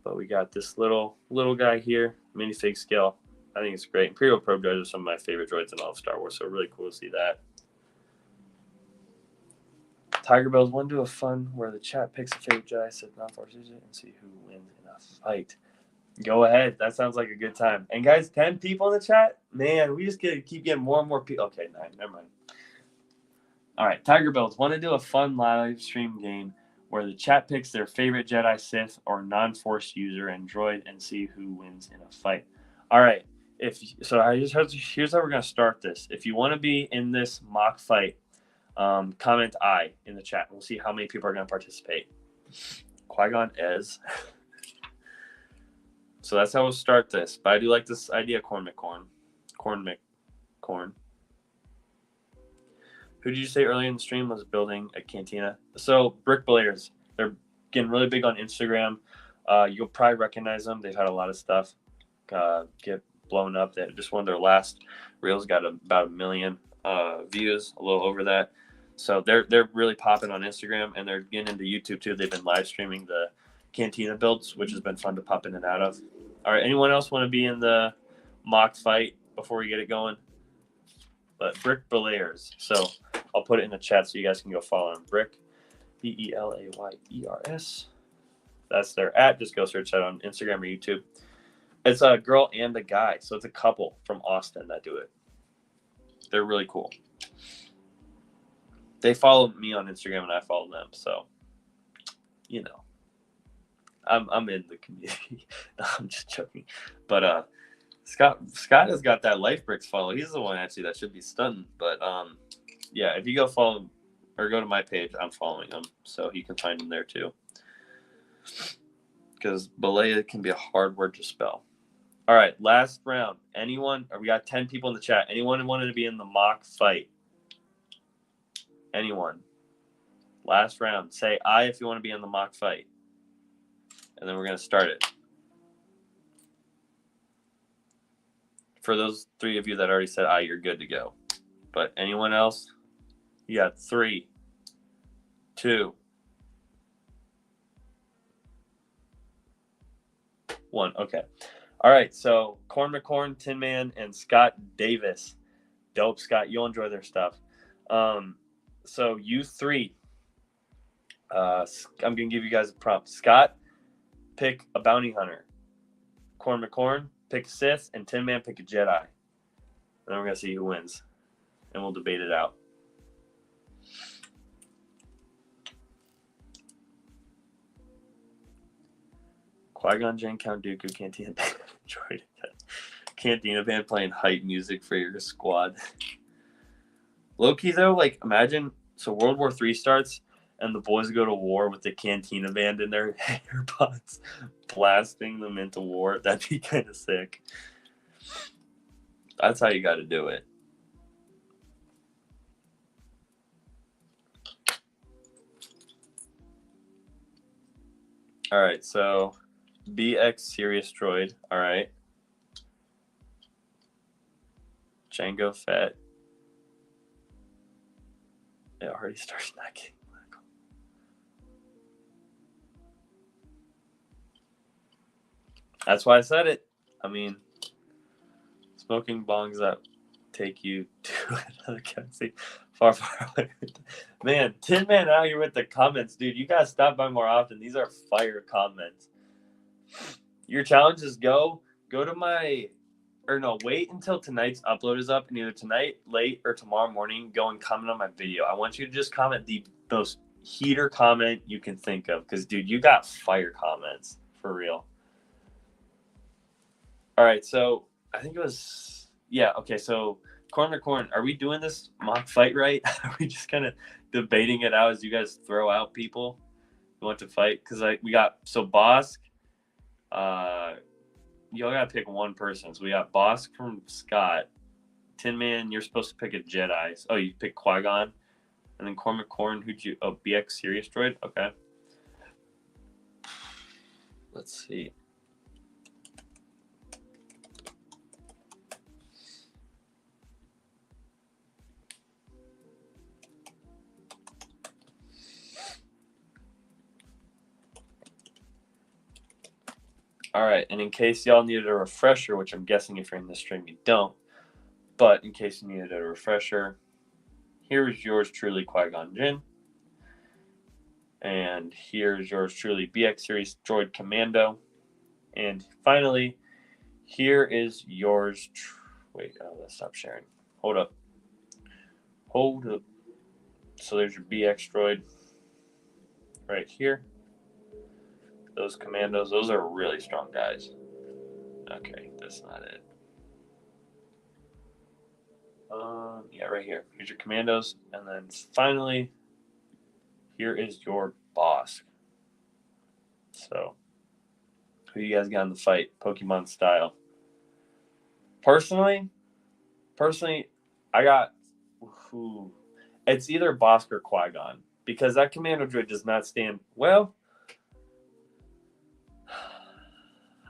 Speaker 1: But we got this little guy here, minifig scale. I think it's great. Imperial Probe Droids are some of my favorite droids in all of Star Wars, so really cool to see that. Tiger Bells want to do a fun where the chat picks a favorite Jedi, says non-force user, and see who wins in a fight. Go ahead. That sounds like a good time. And guys, 10 people in the chat? Man, we just keep getting more and more people. Okay, 9. Never mind. All right, Tiger Bells want to do a fun live stream game where the chat picks their favorite Jedi, Sith, or non-force user and droid and see who wins in a fight. All right. Here's how we're going to start this. If you want to be in this mock fight, comment I in the chat. We'll see how many people are going to participate. Qui-Gon Ez. So that's how we'll start this. But I do like this idea, Corn McCorn. Who did you say earlier in the stream was building a cantina? So Brick Belayers. They're getting really big on Instagram. You'll probably recognize them. They've had a lot of stuff get blown up. That just one of their last reels got about 1 million views, a little over that. So they're really popping on Instagram, and they're getting into YouTube too. They've been live streaming the cantina builds, which has been fun to pop in and out of. All right, anyone else want to be in the mock fight before we get it going? But Brick Belayers. So I'll put it in the chat so you guys can go follow them. Brick, Belayers. That's their @ Just go search that on Instagram or YouTube. It's a girl and a guy, so it's a couple from Austin that do it. They're really cool. They follow me on Instagram and I follow them, so you know, I'm in the community. No, I'm just joking. But Scott has got that Life Bricks follow. He's the one actually that should be stunning. But yeah, if you go follow or go to my page, I'm following him, so you can find him there too. Because Belay can be a hard word to spell. All right, last round. Anyone? We got 10 people in the chat. Anyone who wanted to be in the mock fight? Anyone? Last round. Say I if you want to be in the mock fight. And then we're going to start it. For those 3 of you that already said I, you're good to go. But anyone else? You got 3, 2, 1. Okay. All right. So Corn McCorn, Tin Man, and Scott Davis. Dope, Scott. You'll enjoy their stuff. So you 3. I'm going to give you guys a prompt. Scott, pick a bounty hunter. Corn McCorn, pick a Sith, and Tin Man, pick a Jedi. And then we're going to see who wins. And we'll debate it out. Qui-Gon Jinn, Count Dooku, Cantina Band, Droid. Cantina Band playing hype music for your squad. Low-key, though, like, imagine, so World War III starts, and the boys go to war with the Cantina Band in their AirPods, blasting them into war. That'd be kind of sick. That's how you got to do it. All right, so BX Serious Droid. All right. Django Fett. It already starts not getting black. That's why I said it. I mean, smoking bongs that take you to another galaxy far, far away. Man, Tin Man out here with the comments, dude. You gotta stop by more often. These are fire comments. Your challenge is go to my, or no, wait until tonight's upload is up, and either tonight, late, or tomorrow morning, go and comment on my video. I want you to just comment the most heater comment you can think of, because, dude, you got fire comments, for real. All right, so I think it was, yeah, okay, so Corn to Corn, are we doing this mock fight right? Are we just kind of debating it out as you guys throw out people who want to fight? Because we got, so Bosk, you all gotta pick one person. So we got Bosk from Scott. Tin Man, you're supposed to pick a Jedi. Oh, you pick Qui-Gon. And then Cormac Corn, who'd you, oh, BX Serious Droid? Okay. Let's see. All right, and in case y'all needed a refresher, which I'm guessing if you're in the stream you don't, but in case you needed a refresher, here's yours truly, Qui-Gon Jinn. And here's yours truly, BX Series Droid Commando. And finally, here is yours. Wait, let's stop sharing. Hold up. So there's your BX Droid right here. Those commandos, those are really strong guys. Okay, that's not it. Yeah, right here. Here's your commandos. And then finally, here is your boss. So, who you guys got in the fight, Pokemon style? Personally, I got, it's either Bosk or Qui-Gon, because that Commando Droid does not stand, well,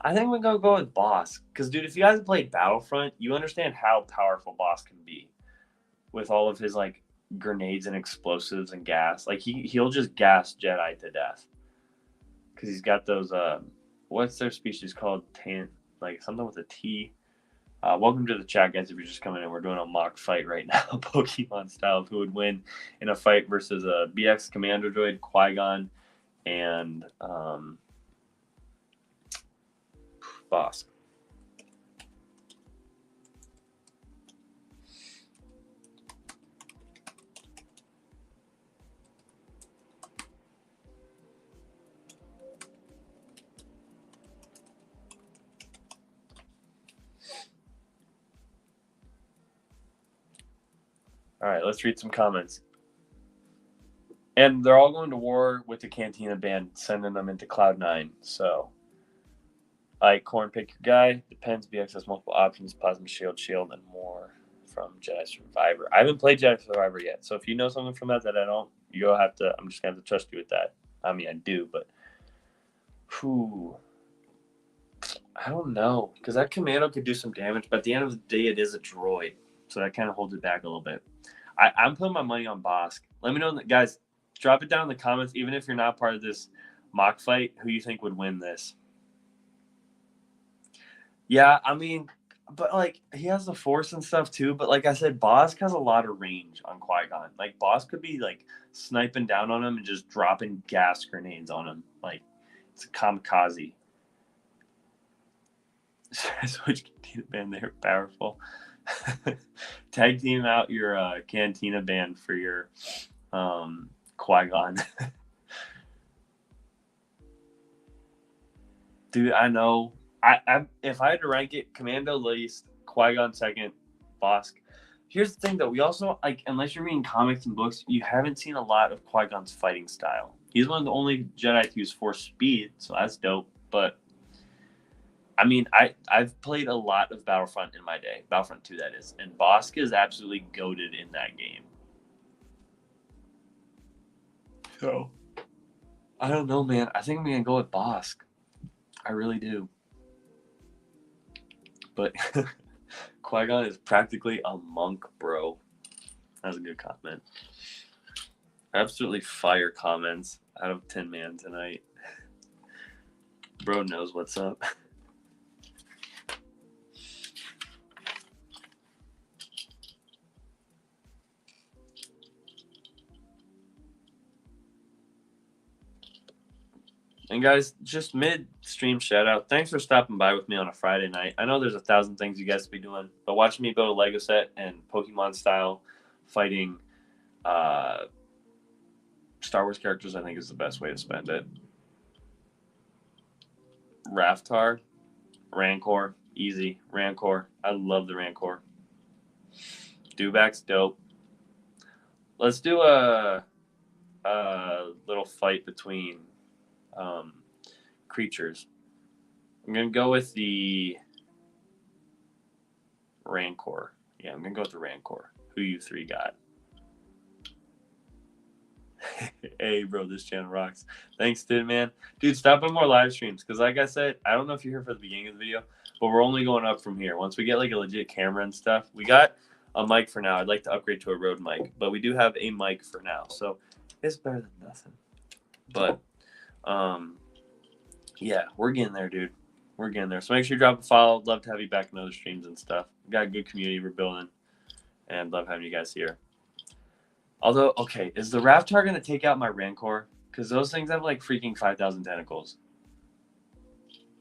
Speaker 1: I think we're going to go with Bosk, because, dude, if you guys have played Battlefront, you understand how powerful Bosk can be with all of his, like, grenades and explosives and gas. Like, he'll just gas Jedi to death, because he's got those, what's their species called? Like, something with a T. Welcome to the chat, guys. If you're just coming in, we're doing a mock fight right now, Pokemon style, of who would win in a fight versus a BX Commando Droid, Qui-Gon, and Bosk. All right, let's read some comments. And they're all going to war with the Cantina band, sending them into Cloud 9. So, Corn, pick your guy. Depends. BX has multiple options: Plasma Shield, and more from Jedi Survivor. I haven't played Jedi Survivor yet, so if you know something from that I don't, you'll have to. I'm just gonna have to trust you with that. I mean, I do, but I don't know, because that Commando could do some damage, but at the end of the day, it is a droid, so that kind of holds it back a little bit. I'm putting my money on Bosk. Let me know, guys. Drop it down in the comments, even if you're not part of this mock fight, who you think would win this. Yeah, I mean, but, like, he has the Force and stuff, too. But, like I said, Bosk has a lot of range on Qui-Gon. Like, Bosk could be, like, sniping down on him and just dropping gas grenades on him. Like, it's a kamikaze. Switch Cantina band, they're powerful. Tag team out your Cantina band for your Qui-Gon. Dude, I know. If I had to rank it, Commando least, Qui-Gon second, Bosk. Here's the thing, though. We also, like, unless you're reading comics and books, you haven't seen a lot of Qui-Gon's fighting style. He's one of the only Jedi to use Force speed, so that's dope. But, I mean, I've played a lot of Battlefront in my day. Battlefront 2, that is. And Bosk is absolutely goated in that game. So, I don't know, man. I think I'm going to go with Bosk. I really do. But Qui-Gon is practically a monk, bro. That's a good comment. Absolutely fire comments out of Tin Man tonight. Bro knows what's up. And guys, just mid-stream shout-out. Thanks for stopping by with me on a Friday night. I know there's 1,000 things you guys could be doing, but watching me build a Lego set and Pokemon-style fighting Star Wars characters, I think, is the best way to spend it. Raftar, Rancor, easy. Rancor, I love the Rancor. Dewback's dope. Let's do a little fight between creatures. I'm going to go with the Rancor. Yeah, I'm going to go with the Rancor. Who you three got? Hey, bro, this channel rocks. Thanks, Tin Man. Dude, stop by more live streams because, like I said, I don't know if you're here for the beginning of the video, but we're only going up from here. Once we get like a legit camera and stuff, we got a mic for now. I'd like to upgrade to a Rode mic, but we do have a mic for now, so it's better than nothing. But, yeah, we're getting there, dude. We're getting there. So make sure you drop a follow. Love to have you back in other streams and stuff. We got a good community we're building, and love having you guys here. Although, okay, is the Raftar going to take out my Rancor? Because those things have like freaking 5,000 tentacles.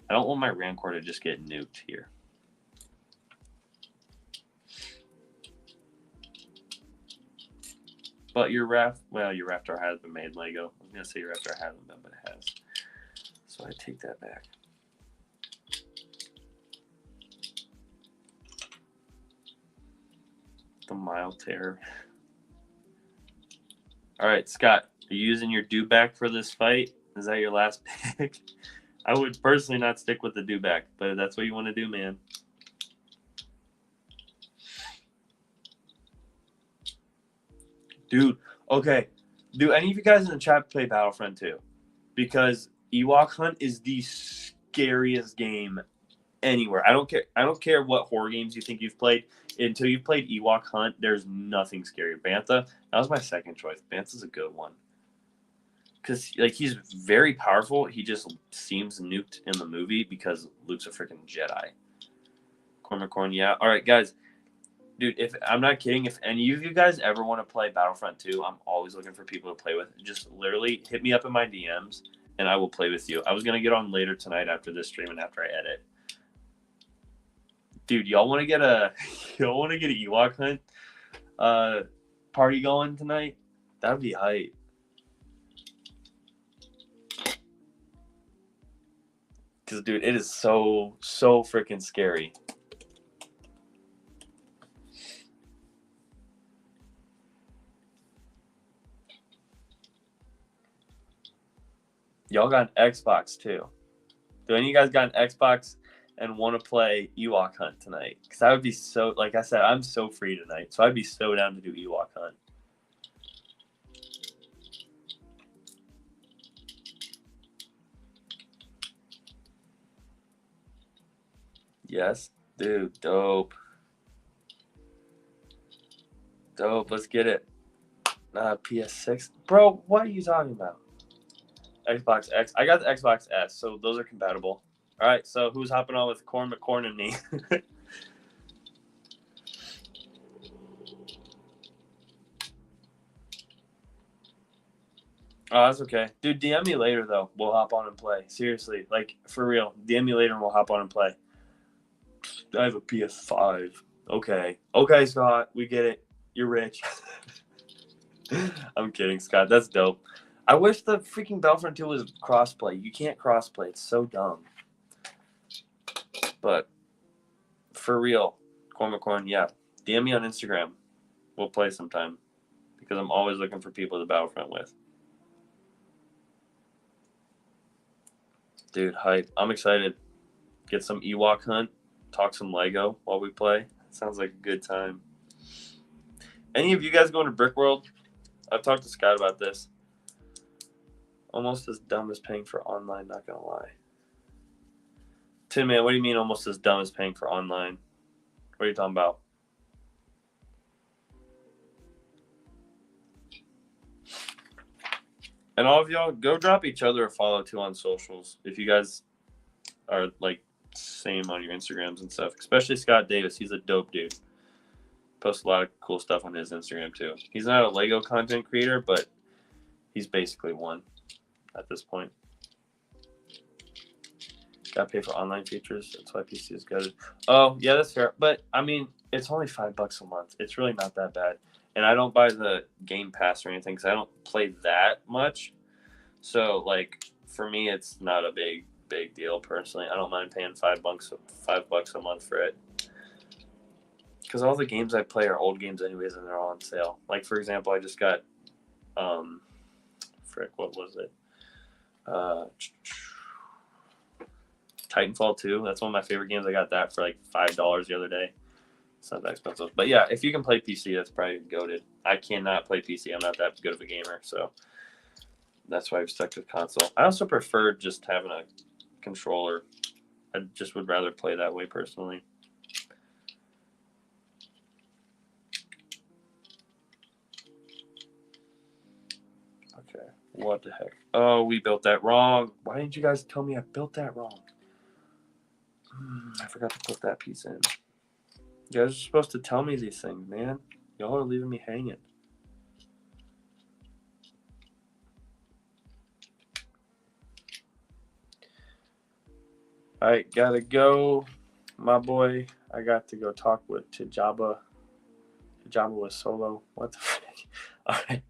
Speaker 1: I don't want my Rancor to just get nuked here. But your Raftar has been made Lego. I was going to say your Raftar hasn't been, but it has. So I take that back. The mild terror. All right, Scott, are you using your Dewback for this fight? Is that your last pick? I would personally not stick with the Dewback, but if that's what you want to do, man. Dude, okay. Do any of you guys in the chat play Battlefront 2? Because Ewok Hunt is the scariest game anywhere. I don't care what horror games you think you've played. Until you've played Ewok Hunt, there's nothing scary. Bantha, that was my second choice. Bantha's a good one. Because like he's very powerful. He just seems nuked in the movie because Luke's a freaking Jedi. Corn, yeah. All right, guys. Dude, if I'm not kidding, if any of you guys ever want to play Battlefront 2, I'm always looking for people to play with. Just literally hit me up in my DMs, and I will play with you. I was gonna get on later tonight after this stream and after I edit. Dude, y'all want to get an Ewok Hunt party going tonight? That'd be hype. Because, dude, it is so freaking scary. Y'all got an Xbox, too. Do any of you guys got an Xbox and want to play Ewok Hunt tonight? Because I would be so, like I said, I'm so free tonight. So I'd be so down to do Ewok Hunt. Yes, dude, dope. Dope, let's get it. PS6. Bro, what are you talking about? Xbox X. I got the Xbox S, so those are compatible. All right, so who's hopping on with Corn McCorn and me? Oh, that's okay. Dude, DM me later, though. We'll hop on and play. Seriously, like, for real. DM me later and we'll hop on and play. I have a PS5. Okay. Okay, Scott, we get it. You're rich. I'm kidding, Scott. That's dope. I wish the freaking Battlefront 2 was crossplay. You can't crossplay. It's so dumb. But for real, Corn, yeah. DM me on Instagram. We'll play sometime. Because I'm always looking for people to Battlefront with. Dude, hype. I'm excited. Get some Ewok Hunt. Talk some Lego while we play. Sounds like a good time. Any of you guys going to Brick World? I've talked to Scott about this. Almost as dumb as paying for online, not gonna lie. Tim, man, what do you mean almost as dumb as paying for online? What are you talking about?
Speaker 3: And all of y'all, go drop each other a follow too on socials if you guys are like same on your Instagrams and stuff. Especially Scott Davis, he's a dope dude. Posts a lot of cool stuff on his Instagram too. He's not a Lego content creator, but he's basically one at this point. Gotta pay for online features. That's why PC is good. Oh yeah, that's fair. But I mean, it's only $5 a month. It's really not that bad. And I don't buy the Game Pass or anything because I don't play that much. So like for me, it's not a big deal personally. I don't mind paying $5 a month for it. Because all the games I play are old games anyways, and they're all on sale. Like for example, I just got, what was it? Titanfall 2. That's one of my favorite games. I got that for like $5 the other day. It's not that expensive. But yeah, if you can play PC, that's probably goated. I cannot play PC. I'm not that good of a gamer, so that's why I've stuck with console. I also prefer just having a controller. I just would rather play that way personally. Okay, what the heck? Oh, we built that wrong. Why didn't you guys tell me I built that wrong? I forgot to put that piece in. You guys are supposed to tell me these things, man. Y'all are leaving me hanging. All right, gotta go, my boy. I got to go talk to Jabba. Jabba was solo. What the frick? All right,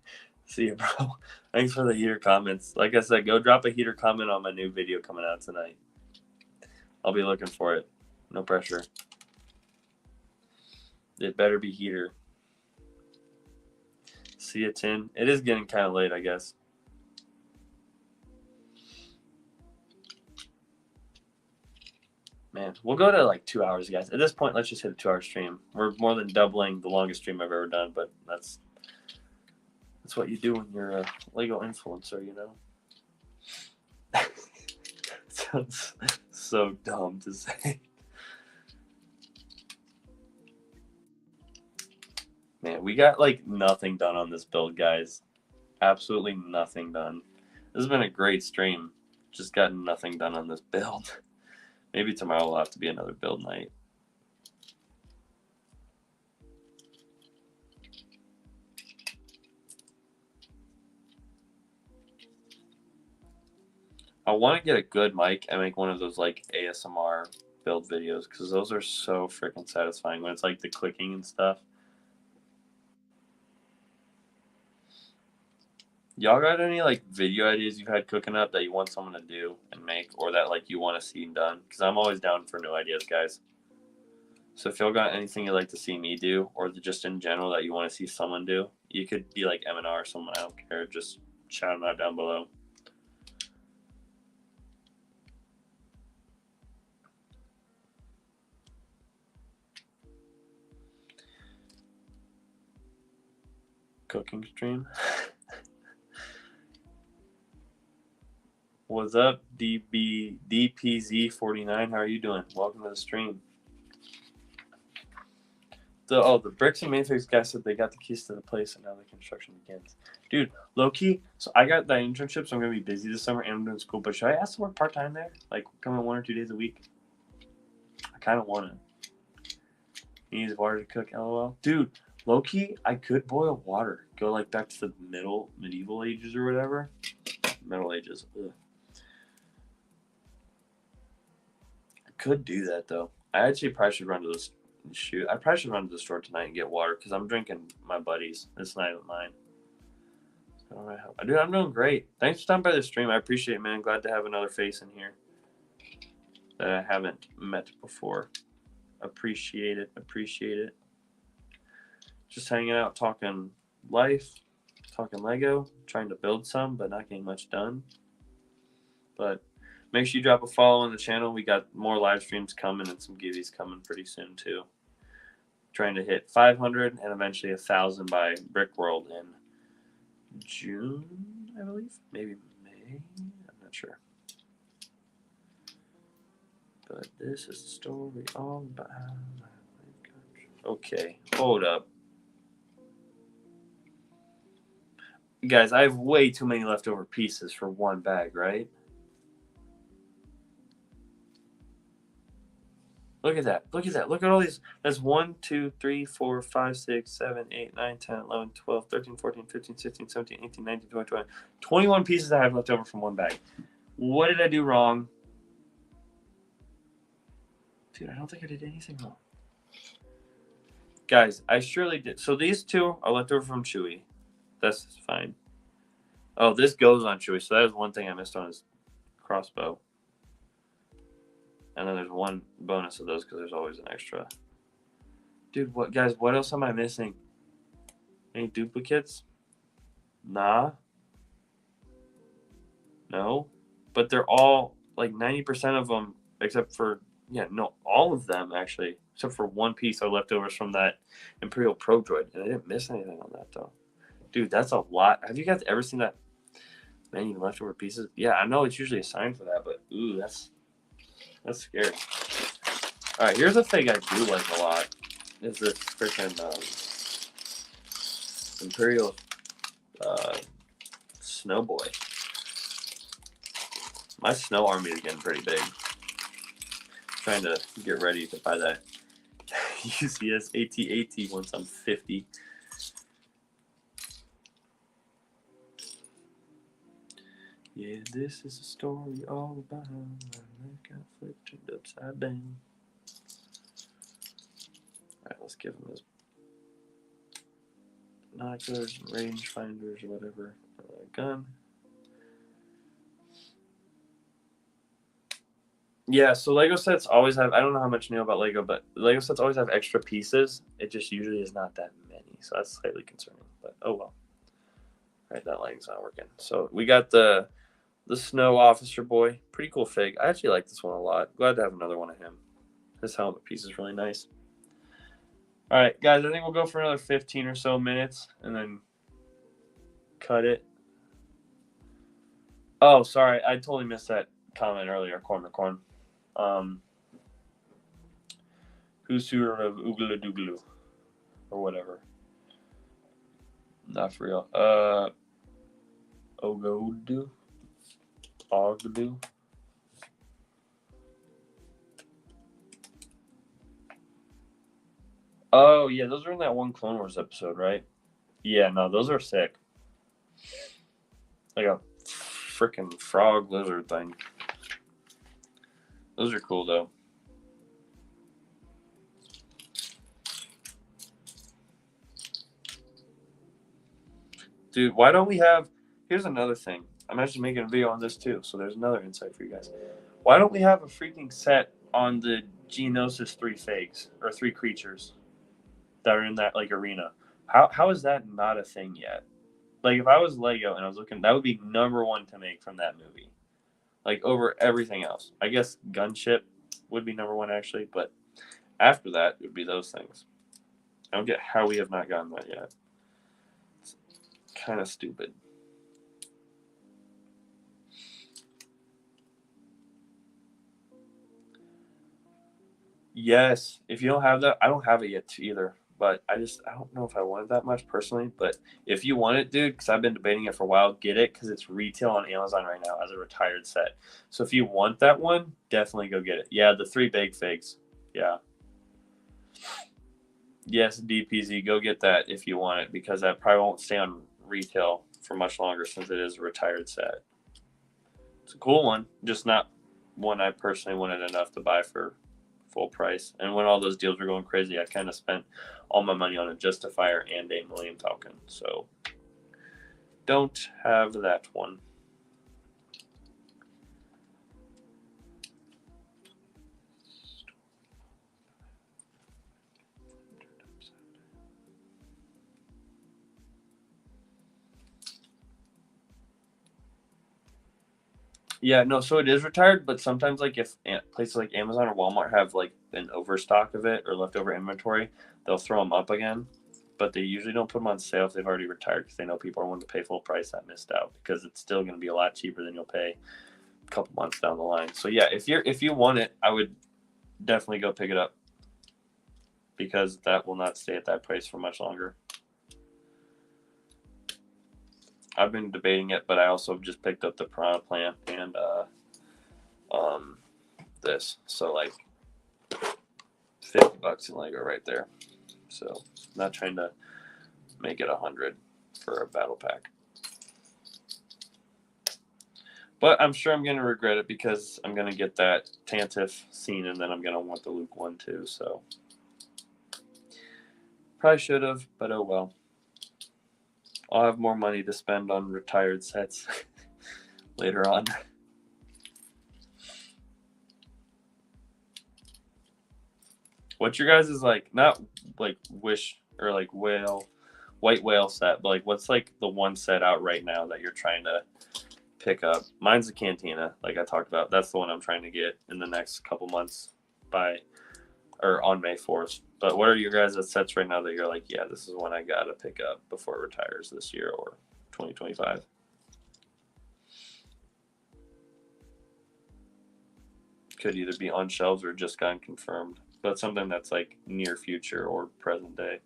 Speaker 3: see you, bro. Thanks for the heater comments. Like I said, go drop a heater comment on my new video coming out tonight. I'll be looking for it. No pressure. It better be heater. See you, Tin. It is getting kind of late, I guess. Man, we'll go to like 2 hours, guys. At this point, let's just hit a 2-hour stream. We're more than doubling the longest stream I've ever done, but that's what you do when you're a Lego influencer, you know? Sounds so dumb to say. Man, we got like nothing done on this build, guys. Absolutely nothing done. This has been a great stream. Just got nothing done on this build. Maybe tomorrow will have to be another build night. I want to get a good mic and make one of those like ASMR build videos because those are so freaking satisfying when it's like the clicking and stuff. Y'all got any like video ideas you've had cooking up that you want someone to do and make, or that like you want to see done? Because I'm always down for new ideas, guys. So if y'all got anything you'd like to see me do, or just in general that you want to see someone do, you could be like M&R or someone. I don't care. Just shout them out down below. Cooking stream. What's up, DPZ49? How are you doing? Welcome to the stream. The Bricks and Mayfix guy said they got the keys to the place and now the construction begins. Dude, low key, so I got that internship, so I'm going to be busy this summer and I'm doing school, but should I ask to work part-time there? Like, come in 1 or 2 days a week? I kind of want to. He needs water to cook, LOL. Dude, low key, I could boil water. Go, like, back to the medieval ages or whatever. Middle Ages. Ugh. I could do that, though. I actually probably should run to this. Shoot, I probably should run to the store tonight and get water because I'm drinking my buddies. This night with mine. All right, dude, I'm doing great. Thanks for stopping by the stream. I appreciate it, man. Glad to have another face in here that I haven't met before. Appreciate it. Appreciate it. Just hanging out, talking life, talking Lego, trying to build some, but not getting much done. But make sure you drop a follow on the channel. We got more live streams coming and some giveies coming pretty soon too. Trying to hit 500 and eventually 1,000 by Brick World in June, I believe. Maybe May. I'm not sure. But this is the story all about. Okay, hold up. Guys, I have way too many leftover pieces for one bag, right? Look at that. Look at that. Look at all these. That's 1, 2, 3, 4, 5, 6, 7, 8, 9, 10, 11, 12, 13, 14, 15, 16, 17, 18, 19, 20, 21. 21 pieces I have left over from one bag. What did I do wrong? Dude, I don't think I did anything wrong. Guys, I surely did. So these two are left over from Chewy. That's fine. Oh, this goes on Chewy. So that was one thing I missed on his crossbow. And then there's one bonus of those because there's always an extra. Dude, what guys? What else am I missing? Any duplicates? Nah. No. But they're all like 90% of them, except for all of them actually, except for one piece are leftovers from that Imperial Pro Droid, and I didn't miss anything on that though. Dude, that's a lot. Have you guys ever seen that many leftover pieces? Yeah, I know it's usually assigned for that, but ooh, that's scary. All right, here's a thing I do like a lot. Is this freaking Imperial Snow Boy. My snow army is getting pretty big. Trying to get ready to buy that UCS AT-AT once I'm 50. Yeah, this is a story all about my life got flipped turned upside down. Alright, let's give him his binoculars and range finders or whatever. Gun. Yeah, so Lego sets always have, I don't know how much you know about Lego, but Lego sets always have extra pieces. It just usually is not that many, so that's slightly concerning, but oh well. Alright, that lighting's not working. So we got the Snow Officer Boy. Pretty cool fig. I actually like this one a lot. Glad to have another one of him. His helmet piece is really nice. Alright, guys, I think we'll go for another 15 or so minutes and then cut it. Oh, sorry, I totally missed that comment earlier, Corn. Hoosier of Oogla Dooglu or whatever. Not for real. Ogdu. Oh yeah, those are in that one Clone Wars episode, right? Yeah, no, those are sick. Like a freaking frog lizard thing. Those are cool though. Dude, why don't we have... Here's another thing. I'm actually making a video on this too, so there's another insight for you guys. Why don't we have a freaking set on the Geonosis 3 fakes, or 3 creatures that are in that like arena? How is that not a thing yet? Like if I was Lego and I was looking, that would be #1 to make from that movie. Like over everything else. I guess Gunship would be #1 actually, but after that it would be those things. I don't get how we have not gotten that yet. It's kind of stupid. Yes, if you don't have that, I don't have it yet either. But I don't know if I want it that much personally. But if you want it, dude, because I've been debating it for a while, get it because it's retail on Amazon right now as a retired set. So if you want that one, definitely go get it. Yeah, the 3 big figs. Yeah. Yes, DPZ, go get that if you want it because that probably won't stay on retail for much longer since it is a retired set. It's a cool one, just not one I personally wanted enough to buy for full price. And when all those deals were going crazy, I kind of spent all my money on a Justifier and a Millennium Falcon. So don't have that one. Yeah, no, so it is retired, but sometimes like if places like Amazon or Walmart have like an overstock of it or leftover inventory, they'll throw them up again. But they usually don't put them on sale if they've already retired because they know people are willing to pay full price that missed out because it's still going to be a lot cheaper than you'll pay a couple months down the line. So yeah, if you want it, I would definitely go pick it up because that will not stay at that price for much longer. I've been debating it, but I also just picked up the piranha plant and this. So like $50 in Lego right there. So not trying to make it 100 for a battle pack. But I'm sure I'm going to regret it because I'm going to get that Tantif scene and then I'm going to want the Luke one too. So probably should have, but oh well. I'll have more money to spend on retired sets later on. What's your guys' like, not like wish or like white whale set, but like what's like the one set out right now that you're trying to pick up? Mine's the Cantina, like I talked about. That's the one I'm trying to get in the next couple months on May 4th. But what are your guys' sets right now that you're like, yeah, this is one I gotta pick up before it retires this year or 2025? Could either be on shelves or just gotten confirmed, but something that's like near future or present day.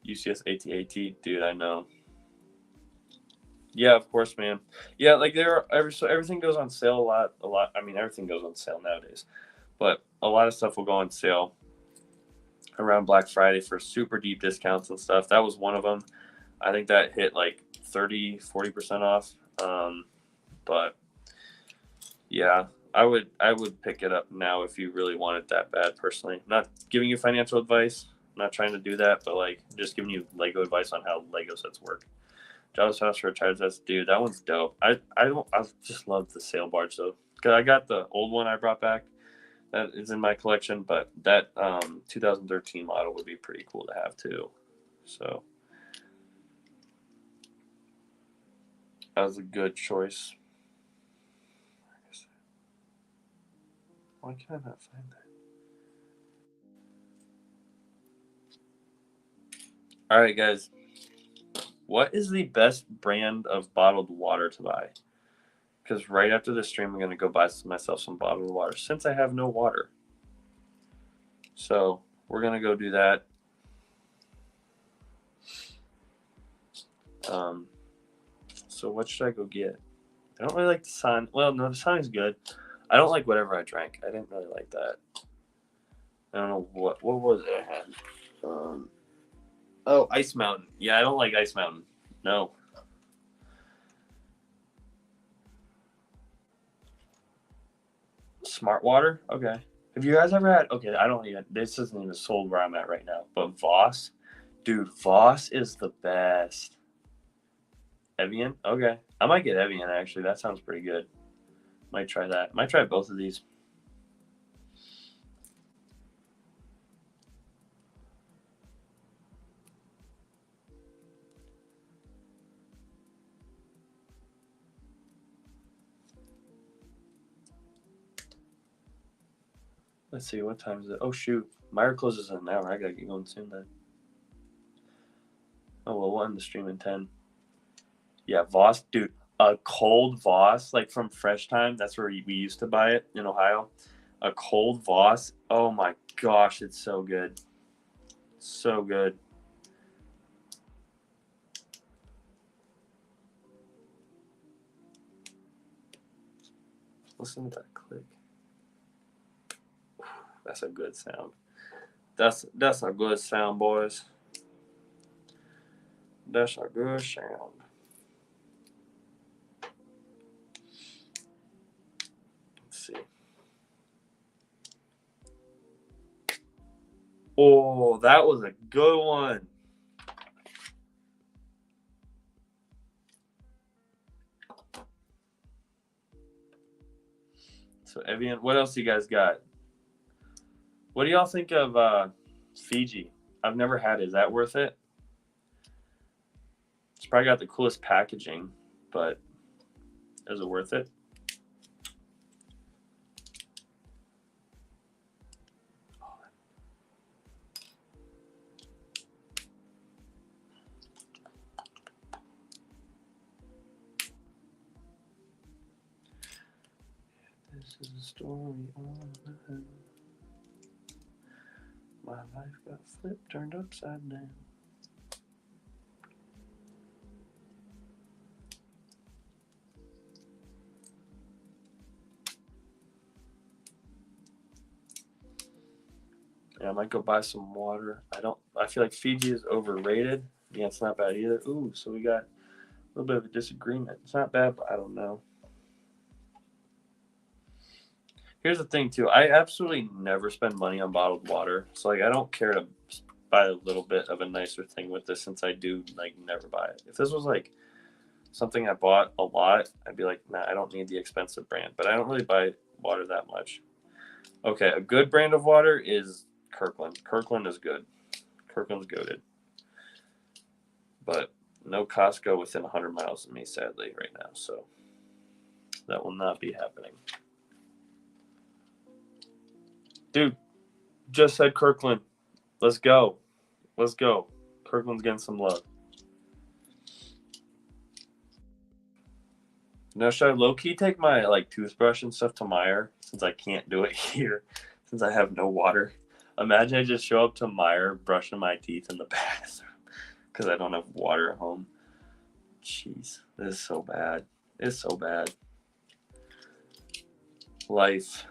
Speaker 3: UCS AT-AT, dude, I know. Yeah, of course, man. Yeah, like so everything goes on sale a lot. I mean, everything goes on sale nowadays, but a lot of stuff will go on sale around Black Friday for super deep discounts and stuff. That was one of them. I think that hit like 30-40% off. But yeah, I would pick it up now if you really want it that bad. Personally, I'm not giving you financial advice. I'm not trying to do that, but like just giving you Lego advice on how Lego sets work. Java's House for retired sets, dude. That one's dope. I just love the sail barge though. Cause I got the old one I brought back. That is in my collection, but that 2013 model would be pretty cool to have too. So that was a good choice. Why can I not find that? All right, guys. What is the best brand of bottled water to buy? Because right after this stream, I'm going to go buy myself some bottled water since I have no water. So we're going to go do that. So what should I go get? I don't really like the Sun. Well, no, the Sun is good. I don't like whatever I drank. I didn't really like that. I don't know what was it I had. Oh, Ice Mountain. Yeah, I don't like Ice Mountain. No. Smart Water? Okay. Have you guys ever had? Okay, I don't even. This isn't even sold where I'm at right now. But Voss, dude, Voss is the best. Evian? Okay. I might get Evian actually. That sounds pretty good. Might try that. Might try both of these. Let's see, what time is it? Oh, shoot. Meyer closes in an hour. I gotta get going soon then. Oh, well, we'll end the stream in 10. Yeah, Voss, dude. A cold Voss, like from Fresh Time. That's where we used to buy it in Ohio. A cold Voss. Oh, my gosh. It's so good. So good. Listen to that click. That's a good sound. That's a good sound, boys. That's a good sound. Let's see. Oh, that was a good one. So Evian, what else you guys got? What do y'all think of Fiji? I've never had it. Is that worth it? It's probably got the coolest packaging, but is it worth it? This is a story on the hill. My life got flipped, turned upside down. Yeah, I might go buy some water. I feel like Fiji is overrated. Yeah, it's not bad either. Ooh, so we got a little bit of a disagreement. It's not bad, but I don't know. Here's the thing too. I absolutely never spend money on bottled water. So like I don't care to buy a little bit of a nicer thing with this since I do like never buy it. If this was like something I bought a lot, I'd be like, nah, I don't need the expensive brand. But I don't really buy water that much. Okay, a good brand of water is Kirkland. Kirkland is good. Kirkland's goated. But no Costco within 100 miles of me, sadly, right now. So that will not be happening. Dude, just said Kirkland. Let's go. Let's go. Kirkland's getting some love. Now, should I low-key take my like toothbrush and stuff to Meijer since I can't do it here since I have no water? Imagine I just show up to Meijer brushing my teeth in the bathroom because I don't have water at home. Jeez, this is so bad. It's so bad. Life.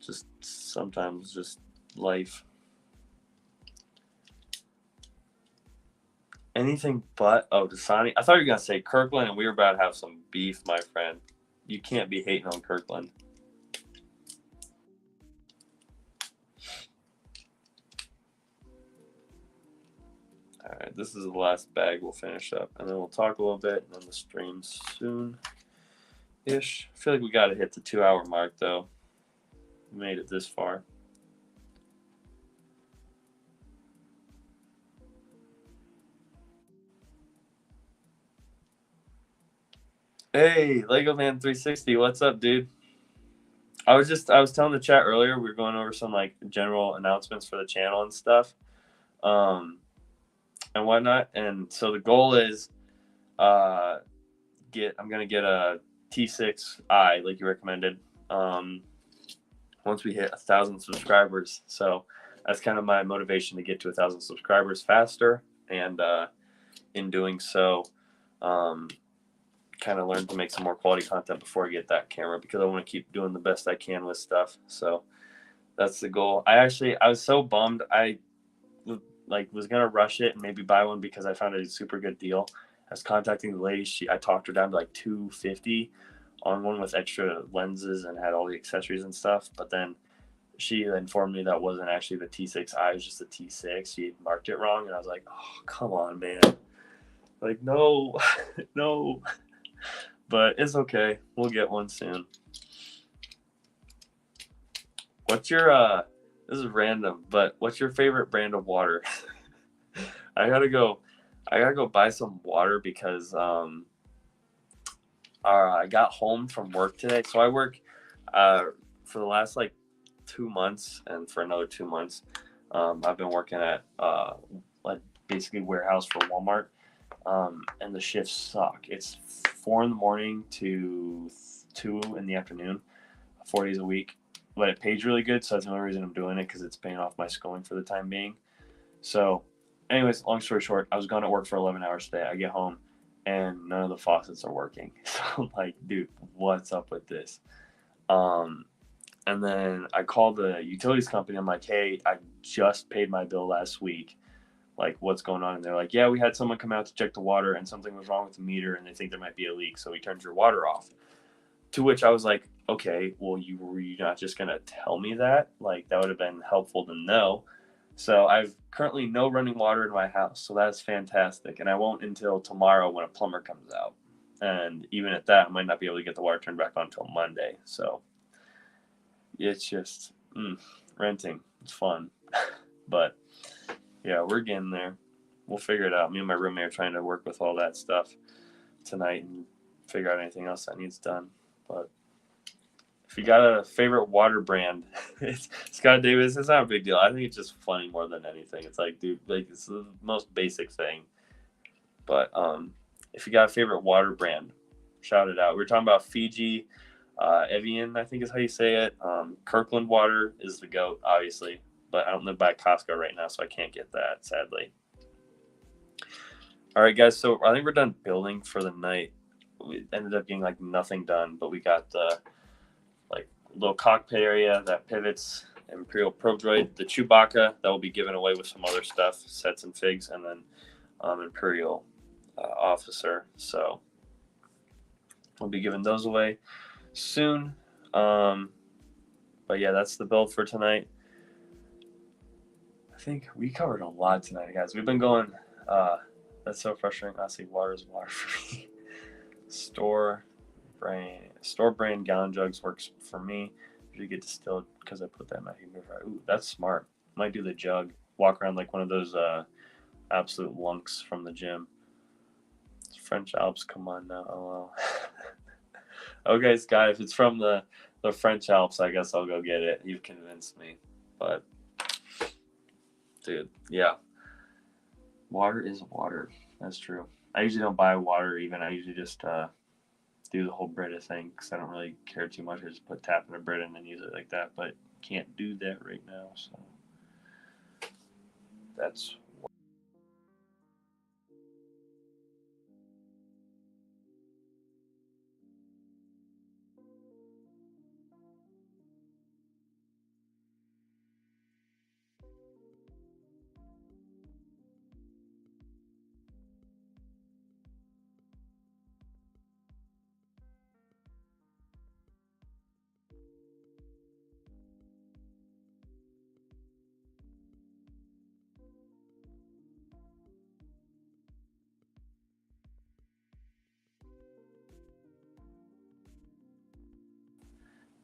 Speaker 3: Just sometimes just life. Anything but Dasani. I thought you were gonna say Kirkland, and we were about to have some beef, my friend. You can't be hating on Kirkland. All right, this is the last bag we'll finish up, and then we'll talk a little bit, and then the stream soon-ish. I feel like we got to hit the 2-hour mark, though. We made it this far. Hey, Lego Man 360, what's up, dude? I was telling the chat earlier, we were going over some like general announcements for the channel and stuff. And whatnot. And so the goal is I'm gonna get a T6i like you recommended once we hit 1,000 subscribers. So that's kind of my motivation to get to 1,000 subscribers faster, and in doing so kind of learn to make some more quality content before I get that camera, because I want to keep doing the best I can with stuff. So that's the goal. I was so bummed. I was gonna rush it and maybe buy one because I found a super good deal. I was contacting the lady. I talked her down to like $250 on one with extra lenses and had all the accessories and stuff. But then she informed me that wasn't actually the T6i, it was just the T6. She had marked it wrong, and I was like, oh, come on, man. Like, no, no. But it's okay. We'll get one soon. What's your this is random, but what's your favorite brand of water? I gotta go buy some water because I got home from work today. So I work for the last like 2 months, and for another 2 months I've been working at like basically warehouse for Walmart, and the shifts suck. It's 4 a.m. to 2 p.m, 4 days a week. But it pays really good, so that's the only reason I'm doing it, because it's paying off my schooling for the time being. So, anyways, long story short, I was gone at work for 11 hours today. I get home, and none of the faucets are working. So I'm like, dude, what's up with this? And then I called the utilities company. I'm like, hey, I just paid my bill last week. Like, what's going on? And they're like, yeah, we had someone come out to check the water, and something was wrong with the meter, and they think there might be a leak, so we turned your water off. To which I was like, okay, well, were you not just going to tell me that? Like, that would have been helpful to know. So I've currently no running water in my house, so that's fantastic. And I won't until tomorrow when a plumber comes out. And even at that, I might not be able to get the water turned back on until Monday. So it's just renting. It's fun. But yeah, we're getting there. We'll figure it out. Me and my roommate are trying to work with all that stuff tonight and figure out anything else that needs done. But if you got a favorite water brand, Scott Davis, it's not a big deal. I think it's just funny more than anything. It's like, dude, like, it's the most basic thing. But if you got a favorite water brand, shout it out. We were talking about Fiji, Evian, I think is how you say it. Kirkland water is the GOAT, obviously. But I don't live by Costco right now, so I can't get that, sadly. All right, guys, so I think we're done building for the night. We ended up getting like nothing done, but we got the like little cockpit area that pivots Imperial Probe Droid, the Chewbacca that will be given away with some other stuff, sets and figs, and then Imperial Officer. So we'll be giving those away soon. But yeah, that's the build for tonight. I think we covered a lot tonight, guys. We've been going. That's so frustrating. Honestly, water is water for me. Store brand gallon jugs works for me. Usually get distilled because I put that in my humidifier. Ooh, that's smart. Might do the jug. Walk around like one of those absolute lunks from the gym. French Alps, come on now. Oh, well. Okay, Scott, if it's from the French Alps, I guess I'll go get it. You've convinced me. But, dude, yeah. Water is water. That's true. I usually don't buy water even. I usually just do the whole Brita thing because I don't really care too much. I just tap in a Brita and then use it like that. But can't do that right now. So that's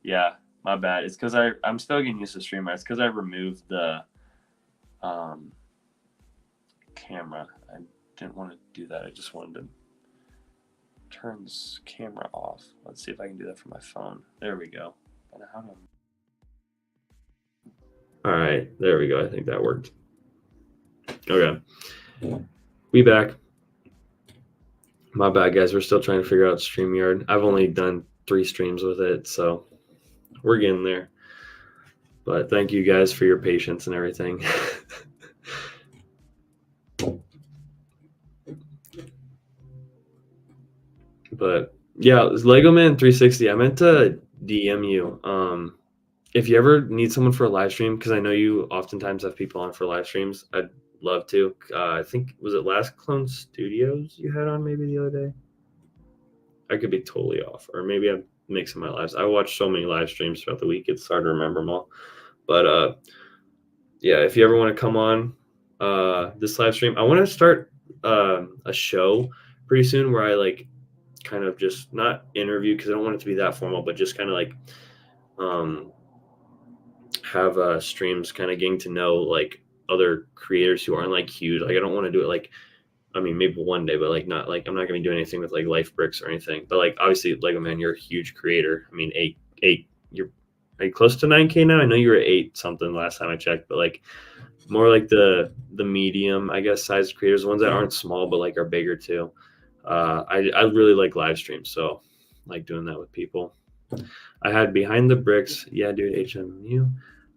Speaker 3: yeah, my bad. It's because I'm still getting used to StreamYard. It's because I removed the camera. I didn't want to do that. I just wanted to turn this camera off. Let's see if I can do that from my phone. There we go.
Speaker 2: All right, there we go. I think that worked. Okay, we back. My bad, guys. We're still trying to figure out StreamYard. I've only done 3 streams with it, so we're getting there. But thank you guys for your patience and everything. But yeah, Lego Man 360. I meant to DM you. If you ever need someone for a live stream, because I know you oftentimes have people on for live streams, I'd love to. I think, was it Last Clone Studios you had on maybe the other day? I could be totally off, or maybe I'm mixing my lives. I watch so many live streams throughout the week; it's hard to remember them all. But yeah, if you ever want to come on this live stream, I want to start a show pretty soon where I like kind of just not interview because I don't want it to be that formal, but just kind of like have streams kind of getting to know like other creators who aren't like huge. Like I don't want to do it like, I mean, maybe one day, but like not like I'm not gonna be doing anything with like Life Bricks or anything. But like obviously, Lego Man, you're a huge creator. I mean, are you close to 9K now? I know you were at 8 something last time I checked, but like more like the medium, I guess, sized creators, ones that aren't small but like are bigger too. I really like live streams, so like doing that with people. I had Behind the Bricks. Yeah, dude, HMU.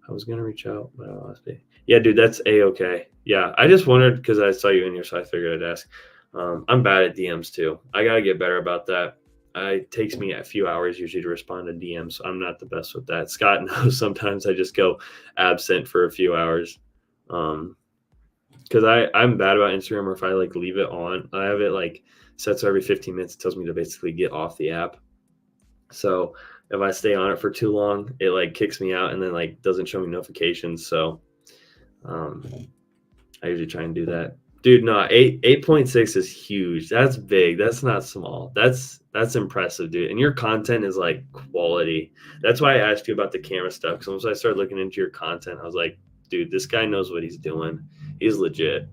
Speaker 2: I was gonna reach out, but I lost it. Yeah, dude, that's A-okay. Yeah, I just wondered because I saw you in here, so I figured I'd ask. I'm bad at DMs too. I gotta get better about that. It takes me a few hours usually to respond to DMs, so I'm not the best with that. Scott knows sometimes I just go absent for a few hours. Because I'm bad about Instagram, or if I like leave it on, I have it like set so every 15 minutes it tells me to basically get off the app. So if I stay on it for too long, it like kicks me out and then like doesn't show me notifications. So I usually try and do that. Dude, no, 8.6 is huge. That's big. That's not small. That's impressive, dude. And your content is like quality. That's why I asked you about the camera stuff. Because once I started looking into your content, I was like, dude, this guy knows what he's doing. He's legit.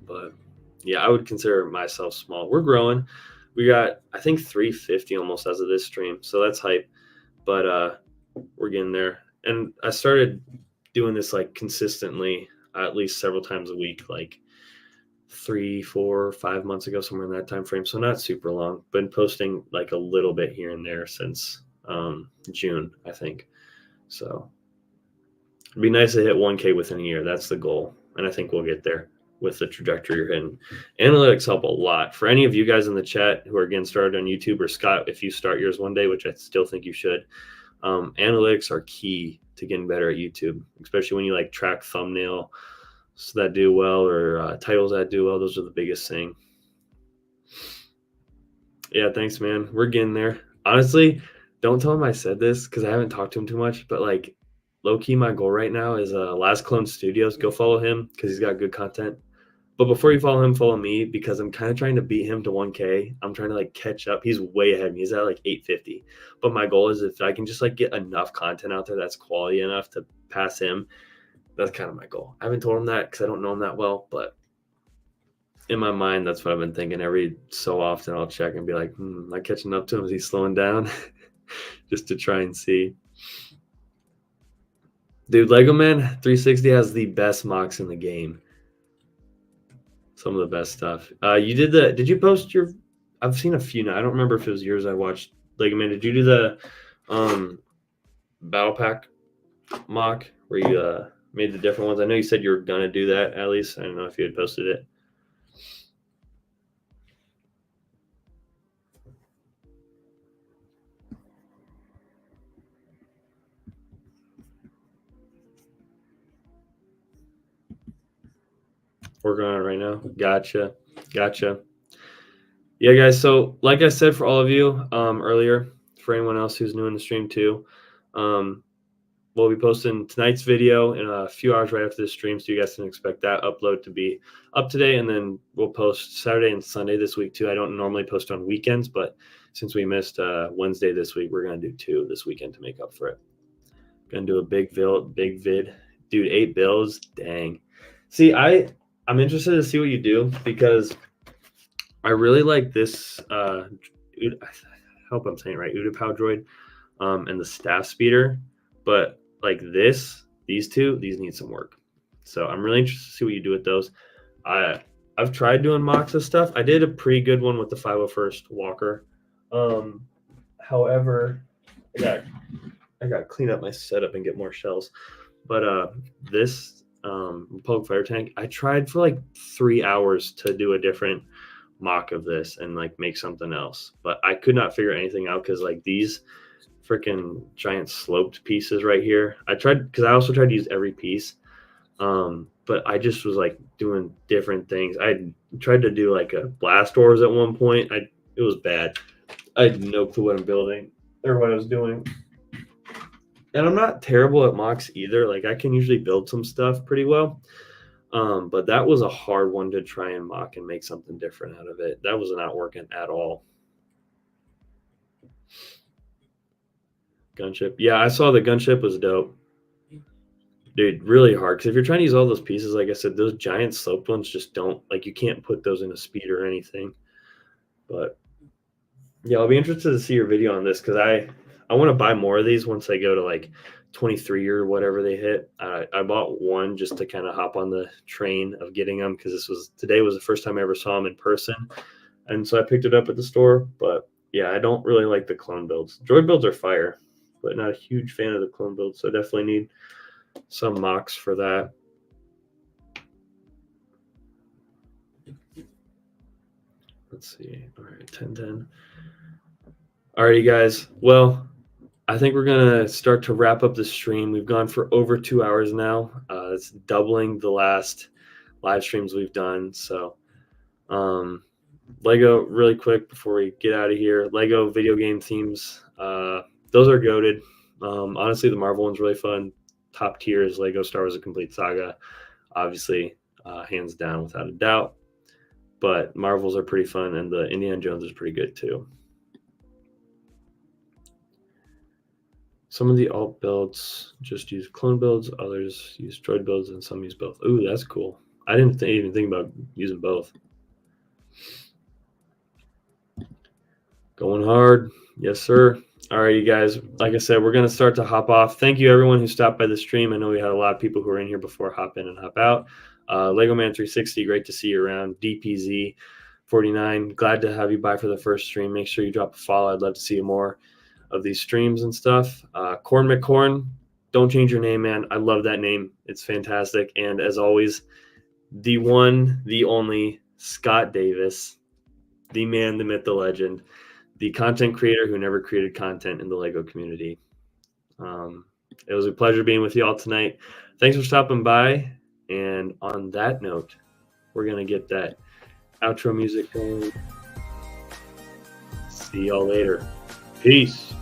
Speaker 2: But yeah, I would consider myself small. We're growing. We got, I think, 350 almost as of this stream. So that's hype. But we're getting there. And I started doing this like consistently, at least several times a week, like 3, 4, 5 months ago, somewhere in that time frame. So not super long. Been posting like a little bit here and there since June, I think. So it'd be nice to hit 1K within a year. That's the goal. And I think we'll get there with the trajectory you're hitting. Analytics help a lot. For any of you guys in the chat who are getting started on YouTube, or Scott, if you start yours one day, which I still think you should, Analytics are key to getting better at YouTube, especially when you like track thumbnails that do well or titles that do well. Those are the biggest thing. Yeah, thanks, man. We're getting there. Honestly, don't tell him I said this because I haven't talked to him too much. But like, low key, my goal right now is Last Clone Studios. Go follow him because he's got good content. But before you follow him, follow me because I'm kind of trying to beat him to 1K. I'm trying to like catch up. He's way ahead of me. He's at like 850. But my goal is if I can just like get enough content out there that's quality enough to pass him, that's kind of my goal. I haven't told him that because I don't know him that well, but in my mind, that's what I've been thinking. Every so often I'll check and be like, am I catching up to him? Is he slowing down? Just to try and see. Dude, Lego Man 360 has the best mocks in the game. Some of the best stuff. Did you post your, I've seen a few now. I don't remember if it was yours I watched. Lego Man, did you do the Battle Pack mock where you made the different ones? I know you said you were going to do that at least. I don't know if you had posted it. Working on it right now. Gotcha. Yeah, guys. So, like I said, for all of you earlier, for anyone else who's new in the stream too, we'll be posting tonight's video in a few hours right after this stream, so you guys can expect that upload to be up today, and then we'll post Saturday and Sunday this week too. I don't normally post on weekends, but since we missed Wednesday this week, we're gonna do 2 this weekend to make up for it. Gonna do a big vid, dude. 8 builds, dang. See, I'm interested to see what you do because I really like this. I hope I'm saying it right. Udapow droid, and the staff speeder, but like these two need some work. So I'm really interested to see what you do with those. I've tried doing mocks of stuff. I did a pretty good one with the 501st Walker. However, I got to clean up my setup and get more shells. But this Republic Fire Tank, I tried for like 3 hours to do a different mock of this and like make something else, but I could not figure anything out because like these freaking giant sloped pieces right here, I tried because I also tried to use every piece, but I just was like doing different things. I tried to do like a blast doors at one point. It was bad. I had no clue what I'm building or what I was doing. And I'm not terrible at mocks either. Like I can usually build some stuff pretty well. But that was a hard one to try and mock and make something different out of it. That was not working at all. Gunship. Yeah, I saw the gunship was dope. Dude, really hard. Because if you're trying to use all those pieces, like I said, those giant sloped ones just don't, like you can't put those in a speed or anything. But yeah, I'll be interested to see your video on this because I want to buy more of these once I go to like 23 or whatever they hit. I bought one just to kind of hop on the train of getting them because today was the first time I ever saw them in person. And so I picked it up at the store. But yeah, I don't really like the clone builds. Droid builds are fire, but not a huge fan of the clone builds. So definitely need some mocks for that. Let's see. All right, 1010. All righty, guys. Well, I think we're going to start to wrap up the stream. We've gone for over 2 hours now. It's doubling the last live streams we've done. So, Lego, really quick before we get out of here, Lego video game themes, those are goated. Honestly, the Marvel one's really fun. Top tier is Lego Star Wars: A Complete Saga. Obviously, hands down, without a doubt. But Marvels are pretty fun, and the Indiana Jones is pretty good too. Some of the alt builds just use clone builds, others use droid builds, and some use both. Ooh, that's cool. I didn't even think about using both. Going hard. Yes, sir. All right, you guys. Like I said, we're going to start to hop off. Thank you, everyone who stopped by the stream. I know we had a lot of people who were in here before hop in and hop out. Lego Man 360, great to see you around. DPZ 49, glad to have you by for the first stream. Make sure you drop a follow. I'd love to see you more of these streams and stuff. Corn McCorn, don't change your name, man. I love that name. It's fantastic. And as always, the one, the only Scott Davis, the man, the myth, the legend, the content creator who never created content in the Lego community. It was a pleasure being with you all tonight. Thanks for stopping by. And on that note, we're going to get that outro music going. See y'all later. Peace.